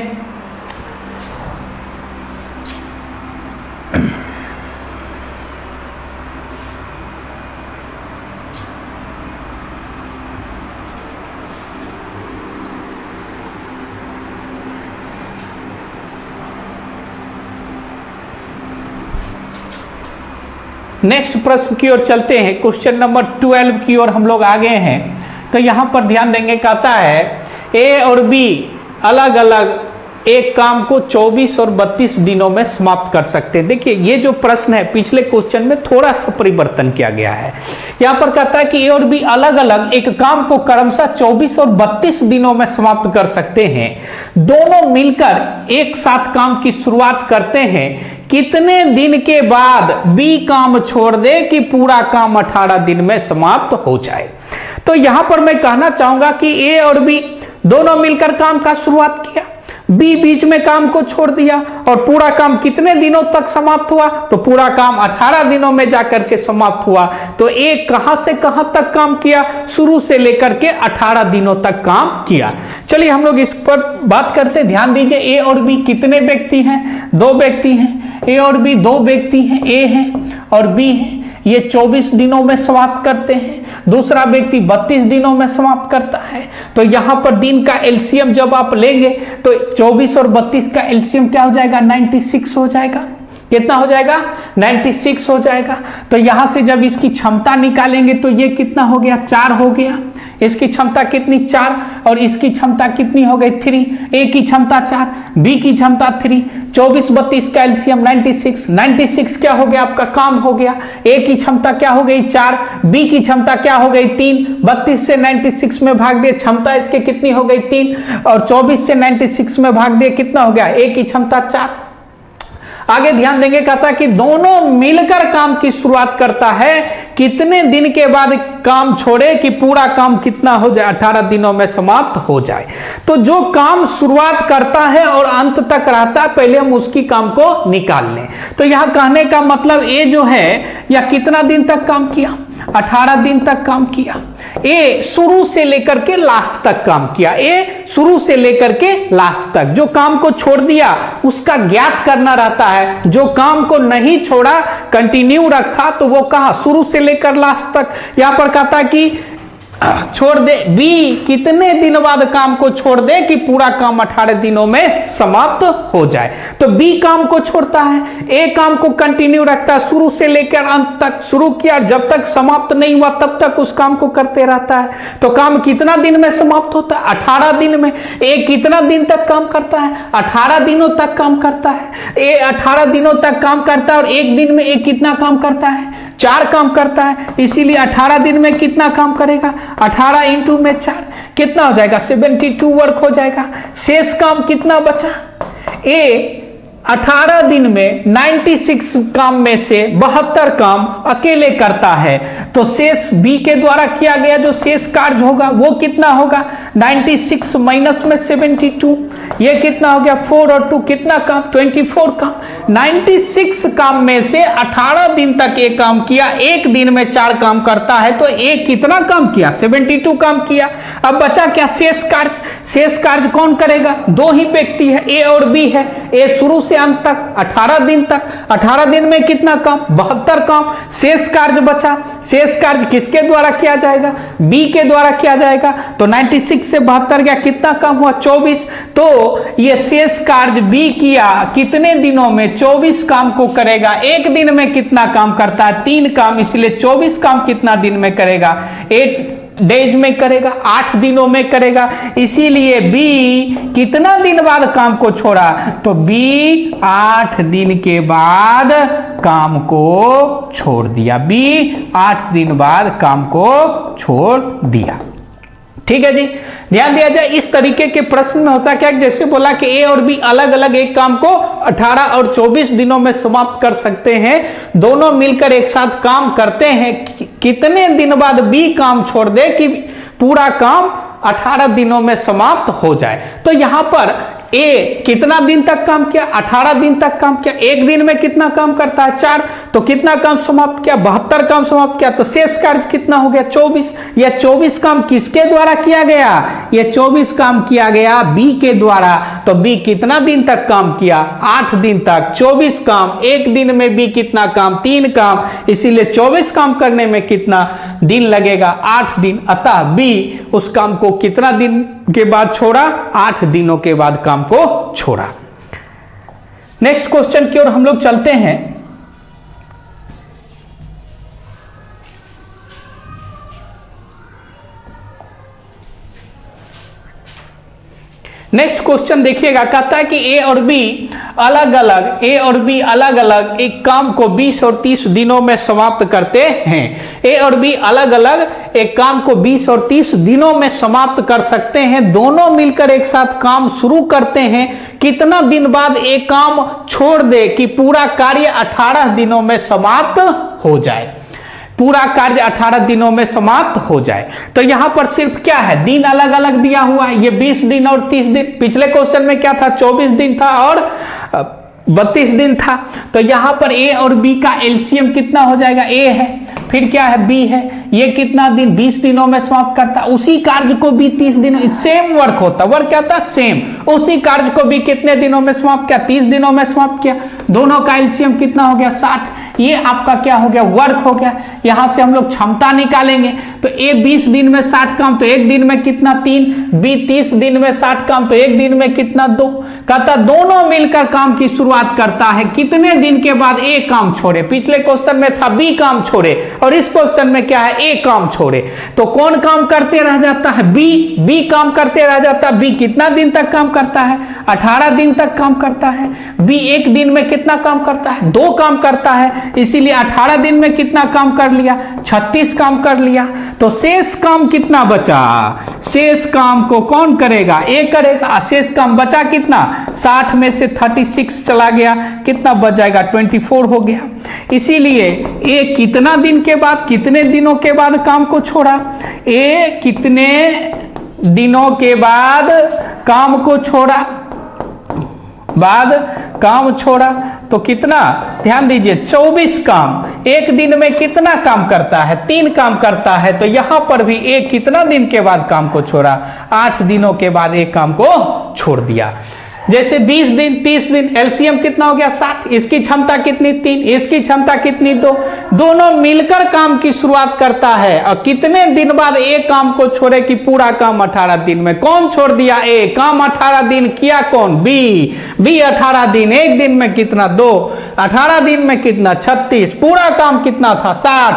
Speaker 1: नेक्स्ट प्रश्न की ओर चलते हैं। क्वेश्चन नंबर 12 की ओर हम लोग आ गए हैं। तो यहां पर ध्यान देंगे, कहता है ए और बी अलग अलग एक काम को 24 और 32 दिनों में समाप्त कर सकते हैं। देखिए ये जो प्रश्न है पिछले क्वेश्चन में थोड़ा सा परिवर्तन किया गया है। यहां पर कहता है कि ए और बी अलग अलग एक काम को क्रमशः 24 और 32 दिनों में समाप्त कर सकते हैं। दोनों मिलकर एक साथ काम की शुरुआत करते हैं। कितने दिन के बाद बी काम छोड़ दे कि पूरा काम 18 दिन में समाप्त हो जाए। तो यहां पर मैं कहना चाहूंगा कि ए और बी दोनों मिलकर काम का शुरुआत किया, बी बीच में काम को छोड़ दिया और पूरा काम कितने दिनों तक समाप्त हुआ, तो पूरा काम 18 दिनों में जाकर के समाप्त हुआ। तो ए कहां से कहां तक काम किया, शुरू से लेकर के 18 दिनों तक काम किया। चलिए हम लोग इस पर बात करते हैं। ध्यान दीजिए, ए और बी कितने व्यक्ति हैं, 2 व्यक्ति हैं। ए और बी 2 व्यक्ति हैं, ए है और बी है। ये 24 दिनों में समाप्त करते हैं, दूसरा व्यक्ति 32 दिनों में समाप्त करता है। तो यहां पर दिन का एलसीएम जब आप लेंगे तो 24 और 32 का एलसीएम क्या हो जाएगा, 96 हो जाएगा। कितना हो जाएगा, 96 हो जाएगा। तो यहां से जब इसकी क्षमता निकालेंगे तो ये कितना हो गया, 4 हो गया। इसकी क्षमता कितनी, 4, और इसकी क्षमता कितनी हो गई, 3। ए की क्षमता 4, बी की क्षमता 3। 24 32 का एलसीएम 96 क्या हो गया, आपका काम हो गया। ए की क्षमता क्या हो गई, 4, बी की क्षमता क्या हो गई, 3। 32 से 96 में भाग दिए, क्षमता इसके कितनी हो गई, 3, और 24 से 96 में भाग दिए, कितना हो गया, ए की क्षमता 4। आगे ध्यान देंगे, कहता कि दोनों मिलकर काम की शुरुआत करता है। कितने दिन के बाद काम छोड़े कि पूरा काम कितना हो जाए, 18 दिनों में समाप्त हो जाए। तो जो काम शुरुआत करता है और अंत तक रहता है, पहले हम उसकी काम को निकाल लें। तो यहां कहने का मतलब ए जो है या कितना दिन तक काम किया, 18 दिन तक काम किया। ए शुरू से लेकर के लास्ट तक काम किया, ए शुरू से लेकर के लास्ट तक। जो काम को छोड़ दिया उसका ज्ञात करना रहता है, जो काम को नहीं छोड़ा कंटिन्यू रखा तो वो कहा, शुरू से लेकर लास्ट तक। यहां पर कहता कि छोड़ दे, बी कितने दिन बाद काम को छोड़ दे कि पूरा काम 18 दिनों में समाप्त हो जाए। तो बी काम को छोड़ता है, ए काम को कंटिन्यू रखता है, शुरू से लेकर अंत तक शुरू किया, जब तक समाप्त नहीं हुआ तब तक उस काम को करते रहता है। तो काम कितना दिन में समाप्त होता है, 18 दिन में। ए कितना दिन तक काम करता है, 18 दिनों तक काम करता है। ए 18 दिनों तक काम करता है और एक दिन में ए कितना काम करता है, 4 काम करता है। इसीलिए 18 दिन में कितना काम करेगा, 18 इंटू में 4 कितना हो जाएगा, 72 वर्क हो जाएगा। शेष काम कितना बचा, ए 18 दिन में 96 काम में से 72 काम अकेले करता है। तो शेष बी के द्वारा किया गया जो शेष कार्य होगा वो कितना होगा, 96 माइनस में 72, ये कितना हो गया, 4 और 2 कितना काम, 24 काम। 96 काम में से 18 दिन तक एक काम किया, एक दिन में 4 काम करता है। तो एक कितना काम किया, 72 काम किया। अब बचा क्या, शेष कार्य। शेष कार्य कौन करेगा, 2 ही व्यक्ति है, ए और बी है। ए शुरू से अंत तक 18 दिन तक, 18 दिन में कितना काम, 72 काम। शेष कार्य बचा, शेष कार्य किसके द्वारा किया जाएगा, बी के द्वारा किया जाएगा। तो 96 से 72 गया, कितना काम हुआ, 24। तो ये शेष कार्य बी किया कितने दिनों में, 24 काम को करेगा। एक दिन में कितना काम करता है, 3 काम, इसलिए 24 काम कितना दिन में करेगा, 8 डेज में करेगा, 8 दिनों में करेगा। इसीलिए बी कितना दिन बाद काम को छोड़ा, तो बी 8 दिन के बाद काम को छोड़ दिया। बी 8 दिन बाद काम को छोड़ दिया। ठीक है जी, ध्यान दिया जाए। इस तरीके के प्रश्न में होता क्या, जैसे बोला कि ए और बी अलग अलग एक काम को 18 और 24 दिनों में समाप्त कर सकते हैं। दोनों मिलकर एक साथ काम करते हैं। कितने दिन बाद बी काम छोड़ दे कि पूरा काम 18 दिनों में समाप्त हो जाए। तो यहां पर ए कितना दिन तक काम किया, 18 दिन तक काम किया। एक दिन में कितना काम करता है, 4। तो कितना काम समाप्त किया, 72 काम समाप्त किया। तो शेष कार्य कितना हो गया, 24। यह 24 काम किसके द्वारा किया गया, यह 24 काम किया गया बी के द्वारा। तो बी कितना दिन तक काम किया, 8 दिन तक। 24 काम, एक दिन में बी कितना काम, 3 काम, इसीलिए 24 काम करने में कितना दिन लगेगा, 8 दिन। अतः बी उस काम को कितना दिन के बाद छोड़ा, 8 दिनों के बाद काम को छोड़ा। नेक्स्ट क्वेश्चन की ओर हम लोग चलते हैं। नेक्स्ट क्वेश्चन देखिएगा, कहता है कि ए और बी अलग अलग एक काम को 20 और 30 दिनों में समाप्त करते हैं। ए और बी अलग अलग एक काम को 20 और 30 दिनों में समाप्त कर सकते हैं। दोनों मिलकर एक साथ काम शुरू करते हैं। कितना दिन बाद एक काम छोड़ दे कि पूरा कार्य 18 दिनों में समाप्त हो जाए, पूरा कार्य 18 दिनों में समाप्त हो जाए। तो यहां पर सिर्फ क्या है, दिन अलग अलग दिया हुआ है, ये 20 दिन और 30 दिन। पिछले क्वेश्चन में क्या था, 24 दिन था और 32 दिन था। तो यहां पर ए और बी का एलसीएम कितना हो जाएगा, ए है, फिर क्या है, बी है। ये कितना दिन, 20 दिनों में समाप्त करता। उसी कार्य को भी 30 दिनों, सेम वर्क होता, वर्क क्या था, सेम। उसी कार्य को भी कितने दिनों में समाप्त किया, 30 दिनों में समाप्त किया। दोनों का एलसीएम कितना हो गया, 60। ये आपका क्या हो गया, वर्क हो गया। यहां से हम लोग क्षमता निकालेंगे, तो ए 20 दिन में 60 काम, तो एक दिन में कितना, 3। बी 30 दिन में 60 काम, तो एक दिन में कितना, 2। कहता दोनों मिलकर काम की शुरुआत करता है। कितने दिन के बाद ए काम छोड़े। पिछले क्वेश्चन में था बी काम छोड़े और इस क्वेश्चन में क्या है, ए काम छोड़े। तो कौन काम करते रह जाता है, बी काम करते रह जाता है। बी कितना दिन तक काम करता है, 18 दिन तक काम करता है। बी एक दिन में कितना काम करता है, 2 काम करता है। इसीलिए 18 दिन में कितना काम कर लिया, 36 काम कर लिया। तो शेष काम कितना बचा, शेष काम को कौन करेगा, ए करेगा। शेष काम बचा कितना, 60 में से 36 चला गया, कितना बच जाएगा, 24 हो गया। इसीलिए ए कितना दिन के बाद, कितने दिनों के बाद काम को छोड़ा, ए कितने दिनों के बाद काम को छोड़ा, काम छोड़ा। तो कितना, ध्यान दीजिए, 24 काम। एक दिन में कितना काम करता है, 3 काम करता है। तो यहां पर भी एक कितना दिन के बाद काम को छोड़ा, 8 दिनों के बाद एक काम को छोड़ दिया। जैसे 20 दिन 30 दिन, एलसीएम कितना हो गया, 60। इसकी क्षमता कितनी, 3। इसकी क्षमता कितनी, 2। दोनों मिलकर काम की शुरुआत करता है और कितने दिन बाद एक काम को छोड़े कि पूरा काम 18 दिन में। कौन छोड़ दिया, ए। काम 18 दिन किया कौन, बी 18 दिन। एक दिन में कितना, 2। 18 दिन में कितना, 36। पूरा काम कितना था,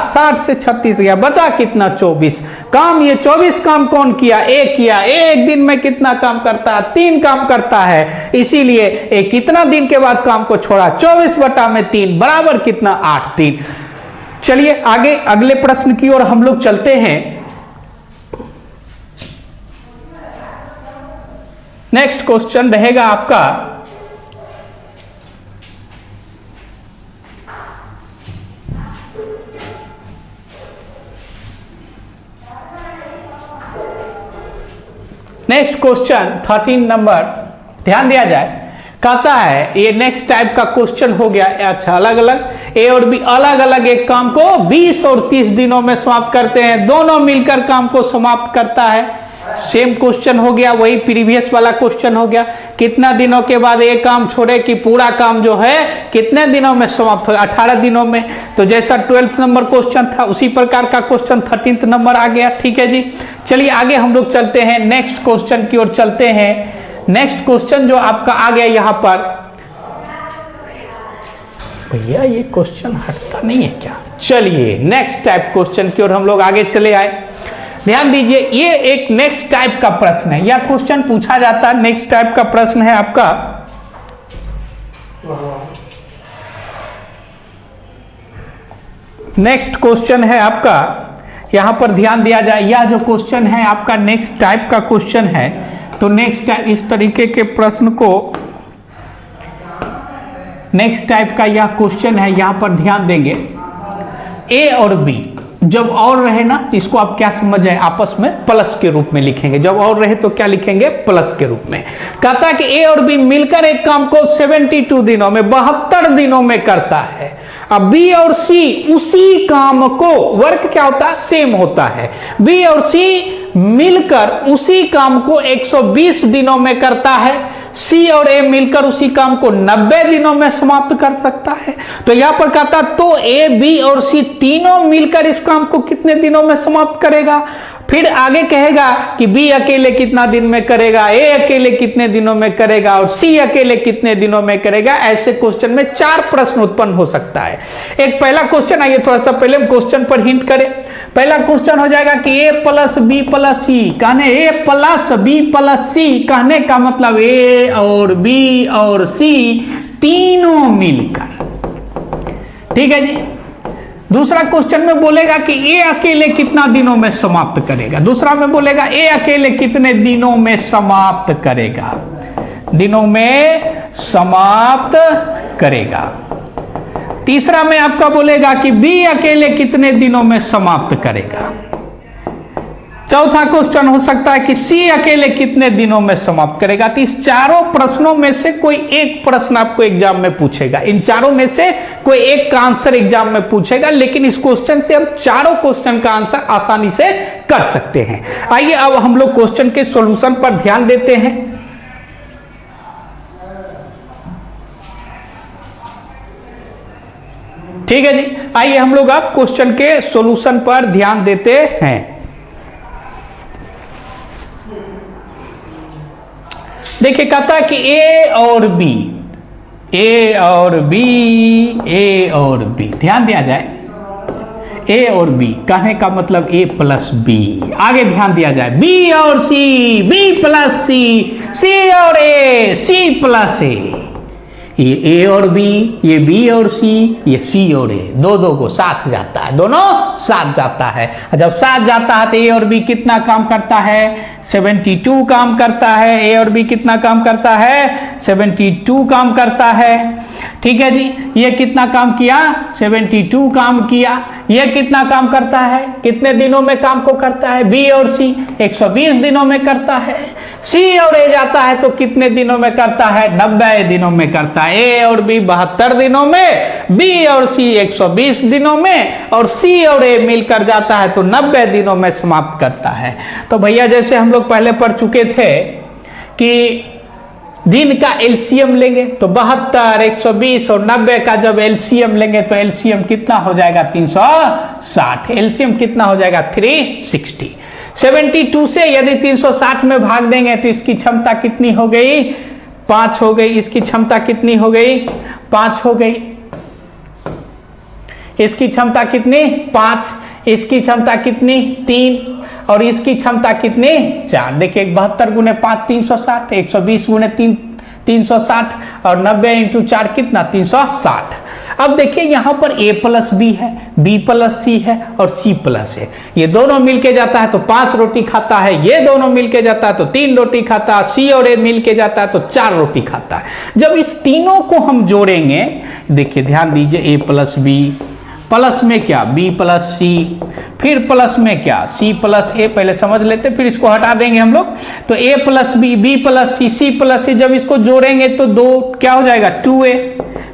Speaker 1: 60 से 36 गया, बचा कितना, 24 काम। ये 24 काम कौन किया, ए किया। एक दिन में कितना काम करता है, 3 काम करता है। इसीलिए एक कितना दिन के बाद काम को छोड़ा, 24/3 बराबर कितना, 8 दिन। चलिए आगे अगले प्रश्न की ओर हम लोग चलते हैं। नेक्स्ट क्वेश्चन रहेगा आपका, नेक्स्ट क्वेश्चन 13 नंबर, ध्यान दिया जाए। कहता है ये नेक्स्ट टाइप का क्वेश्चन हो गया। अच्छा, अलग अलग ए और बी अलग अलग एक काम को 20 और 30 दिनों में समाप्त करते हैं। दोनों मिलकर काम को समाप्त करता है। सेम क्वेश्चन हो गया, वही प्रीवियस वाला क्वेश्चन हो गया। कितना दिनों के बाद एक काम छोड़े कि पूरा काम जो है कितने दिनों में समाप्त हो, 18 दिनों में। तो जैसा 12th नंबर क्वेश्चन था उसी प्रकार का क्वेश्चन 13th नंबर आ गया। ठीक है जी, चलिए आगे हम लोग चलते हैं, नेक्स्ट क्वेश्चन की ओर चलते हैं। नेक्स्ट क्वेश्चन जो आपका आ गया यहां पर, भैया ये क्वेश्चन हटता नहीं है क्या। चलिए नेक्स्ट टाइप क्वेश्चन की ओर हम लोग आगे चले आए। ध्यान दीजिए, ये एक नेक्स्ट टाइप का प्रश्न है। यह क्वेश्चन पूछा जाता है, नेक्स्ट टाइप का प्रश्न है आपका। नेक्स्ट क्वेश्चन है आपका, यहां पर ध्यान दिया जाए। यह जो क्वेश्चन है आपका नेक्स्ट टाइप का क्वेश्चन है। तो नेक्स्ट टाइप इस तरीके के प्रश्न को, नेक्स्ट टाइप का यह क्वेश्चन है, यहां पर ध्यान देंगे। ए और बी जब और रहे ना, तो इसको आप क्या समझ जाए, आपस में प्लस के रूप में लिखेंगे। जब और रहे तो क्या लिखेंगे, प्लस के रूप में। कहता है कि ए और बी मिलकर एक काम को 72 दिनों में, 72 दिनों में करता है। अब बी और सी उसी काम को, वर्क क्या होता है, सेम होता है। बी और सी मिलकर उसी काम को 120 दिनों में करता है। सी और ए मिलकर उसी काम को 90 दिनों में समाप्त कर सकता है। तो यहां पर कहता तो ए, बी और सी तीनों मिलकर इस काम को कितने दिनों में समाप्त करेगा। फिर आगे कहेगा कि बी अकेले कितना दिन में करेगा, ए अकेले कितने दिनों में करेगा और सी अकेले कितने दिनों में करेगा। ऐसे क्वेश्चन में 4 प्रश्न उत्पन्न हो सकता है। एक पहला क्वेश्चन, आइए थोड़ा सा पहले हम क्वेश्चन पर हिंट करें। पहला क्वेश्चन हो जाएगा कि ए प्लस बी प्लस सी, कहने ए प्लस बी प्लस सी, कहने का मतलब ए और बी और सी तीनों मिलकर, ठीक है जी। दूसरा क्वेश्चन में बोलेगा कि ए अकेले कितना दिनों में समाप्त करेगा, दूसरा में बोलेगा ए अकेले कितने दिनों में समाप्त करेगा, दिनों में समाप्त करेगा। तीसरा में आपका बोलेगा कि बी अकेले कितने दिनों में समाप्त करेगा। चौथा क्वेश्चन हो सकता है कि सी अकेले कितने दिनों में समाप्त करेगा। तो इस चारों प्रश्नों में से कोई एक प्रश्न आपको एग्जाम में पूछेगा, इन चारों में से कोई एक का आंसर एग्जाम में पूछेगा, लेकिन इस क्वेश्चन से हम चारों क्वेश्चन का आंसर आसानी से कर सकते हैं। आइए अब हम लोग क्वेश्चन के सॉल्यूशन पर ध्यान देते हैं। ठीक है जी, आइए हम लोग अब क्वेश्चन के सॉल्यूशन पर ध्यान देते हैं। देखिए कहता है कि ए और बी, ए और बी, ए और बी, ध्यान दिया जाए ए और बी, कहने का मतलब ए प्लस बी। आगे ध्यान दिया जाए बी और सी, बी प्लस सी, सी और ए, सी प्लस ए। ये ए और बी, ये बी और सी, ये सी और ए, दो दो को साथ जाता है, दोनों साथ जाता है। जब साथ जाता है तो ए और बी कितना काम करता है, 72 काम करता है। ए और बी कितना काम करता है, 72 काम करता है। ठीक है जी, ये कितना काम किया, 72 काम किया। ये कितना काम करता है, कितने दिनों में काम को करता है, बी और सी 120 दिनों में करता है। सी और ए जाता है तो कितने दिनों में करता है, 90 दिनों में करता है। ए और बी 72 दिनों में, बी और सी 120 दिनों में, और सी और ए मिलकर जाता है तो 90 दिनों में समाप्त करता है। तो भैया जैसे हम लोग पहले पढ़ चुके थे कि दिन का एलसीएम लेंगे तो 72, 120 और 90 का जब एलसीएम लेंगे तो एलसीएम कितना हो जाएगा, 360। एलसीएम कितना हो जाएगा, 360। 72 से यदि 360 में भाग देंगे तो इसकी क्षमता कितनी हो गई, 5 हो गई। इसकी क्षमता कितनी हो गई, 5 हो गई। इसकी क्षमता कितनी, 5। इसकी क्षमता कितनी, 3। और इसकी क्षमता कितनी, 4। देखिए 72 गुने 5 360, 120 गुने 3 360, और 90 इंटू 4 कितना, 360। अब देखिए यहाँ पर a प्लस बी है, b प्लस सी है और c प्लस है। ये दोनों मिलके जाता है तो 5 रोटी खाता है, ये दोनों मिलके जाता है तो 3 रोटी खाता है, c और a मिलके जाता है तो 4 रोटी खाता है। जब इस तीनों को हम जोड़ेंगे, देखिए ध्यान दीजिए, a प्लस बी, प्लस में क्या, b प्लस सी, फिर प्लस में क्या, c प्लस ए, पहले समझ लेते फिर इसको हटा देंगे हम लोग। तो a plus B, b plus C, c plus C, जब इसको जोड़ेंगे तो 2 क्या हो जाएगा, 2a,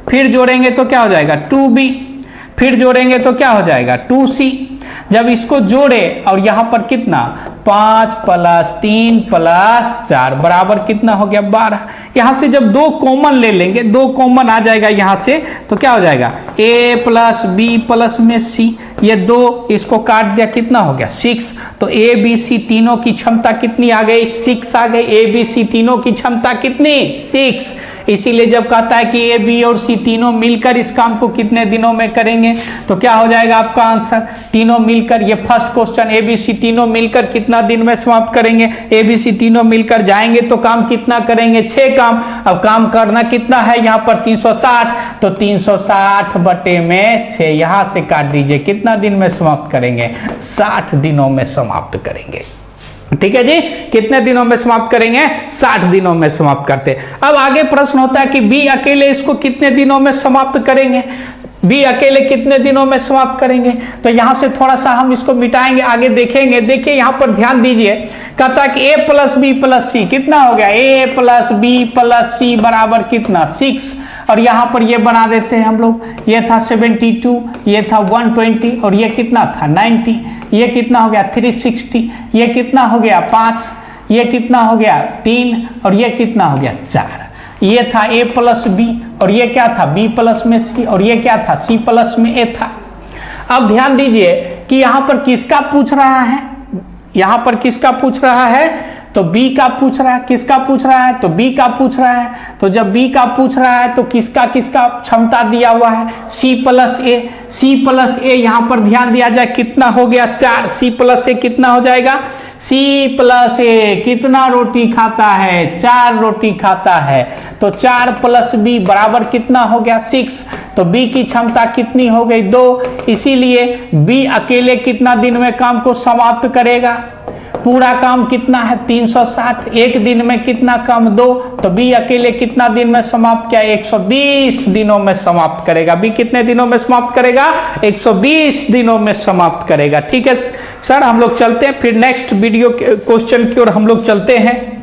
Speaker 1: फिर जोड़ेंगे तो क्या हो जाएगा, 2b, फिर जोड़ेंगे तो क्या हो जाएगा, 2c। जब इसको जोड़े और यहाँ पर कितना, 5 प्लस 3 प्लस 4 बराबर कितना हो गया, 12। यहाँ से जब 2 कॉमन ले लेंगे, 2 कॉमन आ जाएगा यहाँ से, तो क्या हो जाएगा, a प्लस बी प्लस में c, ये 2 इसको काट दिया, कितना हो गया, 6। तो a b c तीनों की क्षमता कितनी आ गई, 6 आ गई। a b c तीनों की क्षमता कितनी, 6। इसीलिए जब कहता है कि a b और c तीनों मिलकर इस काम को कितने दिनों में करेंगे, तो क्या हो जाएगा आपका आंसर, तीनों मिलकर, ये first question, a b c तीनों मिलकर कितना दिन में समाप्त करेंगे, a b c तीनों मिलकर जाएंगे तो काम कितना करेंगे, 6 काम। अब काम करना कितना है यहाँ पर, 360, तो 360 बटे में 6, यहाँ से काट दीजिए, कितना दिन में समाप्त करेंगे, 60 दिनों में समाप्त करेंगे। ठीक है जी, कितने दिनों में समाप्त करेंगे, 60 दिनों में समाप्त करते। अब आगे प्रश्न होता है कि बी अकेले इसको कितने दिनों में समाप्त करेंगे, बी अकेले कितने दिनों में समाप्त करेंगे। तो यहां से थोड़ा सा हम इसको मिटाएंगे, आगे देखेंगे। देखिए यहां पर ध्यान दीजिए, कहता है कि a प्लस बी प्लस सी कितना हो गया, a प्लस बी प्लस सी बराबर कितना, 6। और यहाँ पर ये बना देते हैं हम लोग, ये था 72, ये था 120, और ये कितना था 90, ये कितना हो गया 360, ये कितना हो गया 5, ये कितना हो गया 3, और ये कितना हो गया 4। ये था a प्लस बी, और ये क्या था b प्लस में c, और ये क्या था c प्लस में a था। अब ध्यान दीजिए कि यहाँ पर किसका पूछ रहा है, यहाँ पर किसका पूछ रहा है, तो बी का पूछ रहा है, किसका पूछ रहा है, तो बी का पूछ रहा है। तो जब बी का पूछ रहा है तो किसका किसका क्षमता दिया हुआ है, सी प्लस ए। सी प्लस ए यहाँ पर ध्यान दिया जाए कितना हो गया 4, सी प्लस ए कितना हो जाएगा, सी प्लस ए कितना रोटी खाता है, 4 रोटी खाता है। तो 4 प्लस बी बराबर कितना हो गया 6। तो बी की क्षमता कितनी हो गई 2, इसीलिए बी अकेले कितना दिन में काम को समाप्त करेगा, पूरा काम कितना है 360, एक दिन में कितना काम 2, तो बी अकेले कितना दिन में समाप्त किया 120 दिनों में समाप्त करेगा। बी कितने दिनों में समाप्त करेगा, 120 दिनों में समाप्त करेगा। ठीक है सर, हम लोग चलते हैं फिर नेक्स्ट वीडियो क्वेश्चन की ओर हम लोग चलते हैं।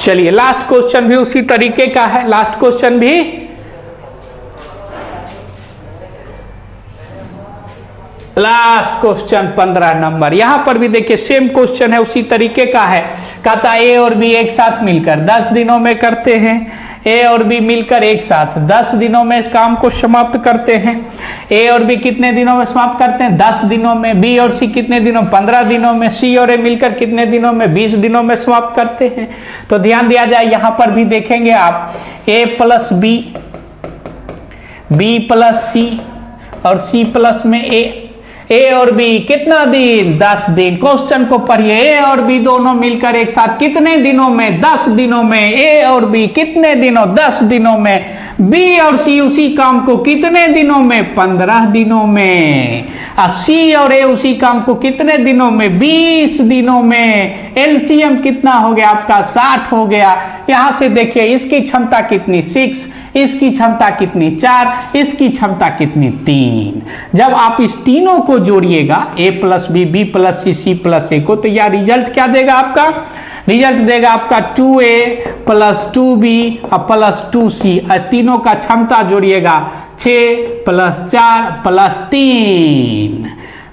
Speaker 1: चलिए लास्ट क्वेश्चन भी उसी तरीके का है, लास्ट क्वेश्चन भी लास्ट क्वेश्चन 15 नंबर। यहां पर भी देखिए सेम क्वेश्चन है, उसी तरीके का है। कहता ए और बी एक साथ मिलकर 10 दिनों में करते हैं, ए और बी मिलकर एक साथ 10 दिनों में काम को समाप्त करते हैं। ए और बी कितने दिनों में समाप्त करते हैं 10 दिनों में। बी और सी कितने दिनों 15 दिनों में। सी और ए मिलकर कितने दिनों में 20 दिनों में समाप्त करते हैं। तो ध्यान दिया जाए यहां पर भी देखेंगे आप ए प्लस बी, बी प्लस सी और सी प्लस में ए और बी कितना दिन 10 दिन। क्वेश्चन को पढ़िए, ए और बी दोनों मिलकर एक साथ कितने दिनों में 10 दिनों में। ए और बी कितने दिनों 10 दिनों में। बी और सी उसी काम को कितने दिनों में 15 दिनों में। सी और ए उसी काम को कितने दिनों में 20 दिनों में। एलसीएम कितना हो गया आपका 60 हो गया। यहां से देखिए इसकी क्षमता कितनी 6, इसकी क्षमता कितनी 4, इसकी क्षमता कितनी 3। जब आप इस तीनों को जोड़िएगा ए प्लस बी, बी प्लस सी, सी प्लस ए को, तो यह रिजल्ट क्या देगा आपका, रिजल्ट देगा आपका 2a प्लस 2b और प्लस 2c। तीनों का क्षमता जोड़िएगा 6 प्लस 4 प्लस 3,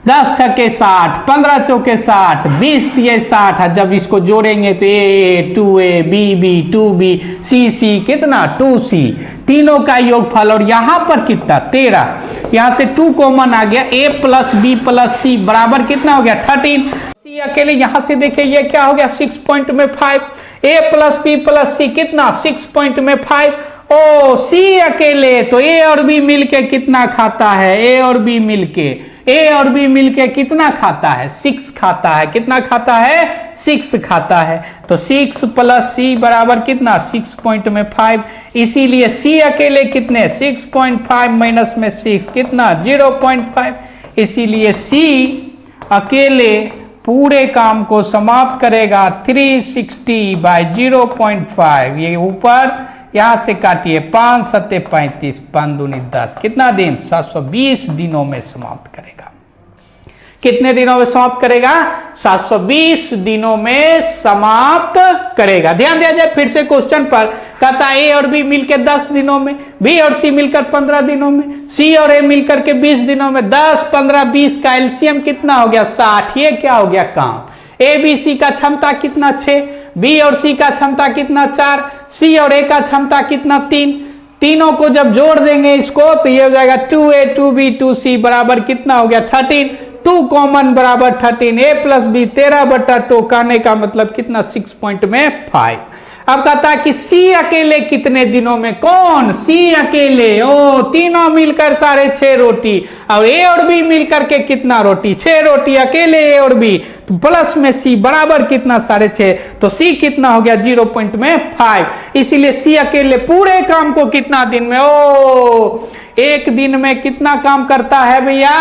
Speaker 1: 10 छक्के 60, 15 चौके 60, 20 दिए 60। जब इसको जोड़ेंगे तो ए 2a, b 2b, c कितना 2c। तीनों का योगफल और यहां पर कितना 13। यहां से 2 कॉमन आ गया, a प्लस बी प्लस सी बराबर कितना हो गया 13। सी अकेले यहां से देखिए ये क्या हो गया 6 पॉइंट में 5। ए प्लस बी प्लस सी कितना 6 पॉइंट में 5। ओ सी अकेले, तो ए और बी मिलके कितना खाता है, ए और बी मिलके कितना खाता है 6 खाता है। कितना खाता है 6 खाता है। तो 6 प्लस सी बराबर कितना 6 पॉइंट में 5। इसीलिए सी अकेले कितने 6.5 माइनस में 6 कितना 0.5। इसीलिए सी अकेले पूरे काम को समाप्त करेगा 360 बाय 0.5। ये ऊपर यहां से काटिए 5 सत्ते 35, 5 दूनी 10, कितना दिन 720 दिनों में समाप्त करेगा। कितने दिनों में समाप्त करेगा 720 दिनों में समाप्त करेगा। ध्यान दिया जाए फिर से क्वेश्चन पर, कहता ए और बी मिलकर 10 दिनों में, बी और सी मिलकर 15 दिनों में, सी और ए मिलकर के 20 दिनों में। 10 15 20 का एलसीएम कितना हो गया 60। ये क्या हो गया काम। ए बी सी का क्षमता कितना 6, बी और सी का क्षमता कितना 4, सी और ए का क्षमता कितना 3। तीनों को जब जोड़ देंगे इसको तो ये हो जाएगा 2a 2b 2c बराबर कितना हो गया 13। 2 कॉमन बराबर 13, ए प्लस बी 13/2 कहने का मतलब कितना 6 पॉइंट में 5। अब कहता है कि सी अकेले कितने दिनों में, कौन सी अकेले, ओ तीनों मिलकर 6.5 रोटी और ए और बी मिलकर के कितना रोटी 6 रोटी अकेले ए और बी प्लस में सी बराबर कितना 6.5। तो सी कितना हो गया 0.5। इसीलिए सी अकेले पूरे काम को कितना दिन में, ओ एक दिन में कितना काम करता है भैया।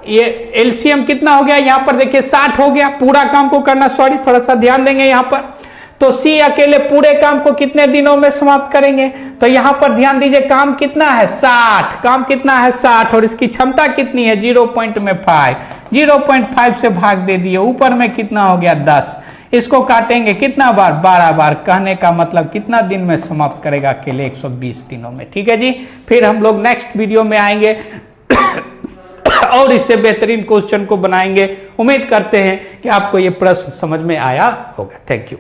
Speaker 1: ये एलसीएम कितना हो गया यहां पर देखिए 60 हो गया पूरा काम को करना। सॉरी थोड़ा सा ध्यान देंगे यहां पर। तो सी अकेले पूरे काम को कितने दिनों में समाप्त करेंगे, तो यहां पर ध्यान दीजिए काम कितना है 60, काम कितना है 60 और इसकी क्षमता कितनी है 0.5। 0.5 से भाग दे दिए, ऊपर में कितना हो गया 10। इसको काटेंगे कितना बार 12 बार। कहने का मतलब कितना दिन में समाप्त करेगा अकेले 120 दिनों में। ठीक है जी, फिर हम लोग नेक्स्ट वीडियो में आएंगे और इससे बेहतरीन क्वेश्चन को बनाएंगे। उम्मीद करते हैं कि आपको ये प्रश्न समझ में आया होगा। Thank you.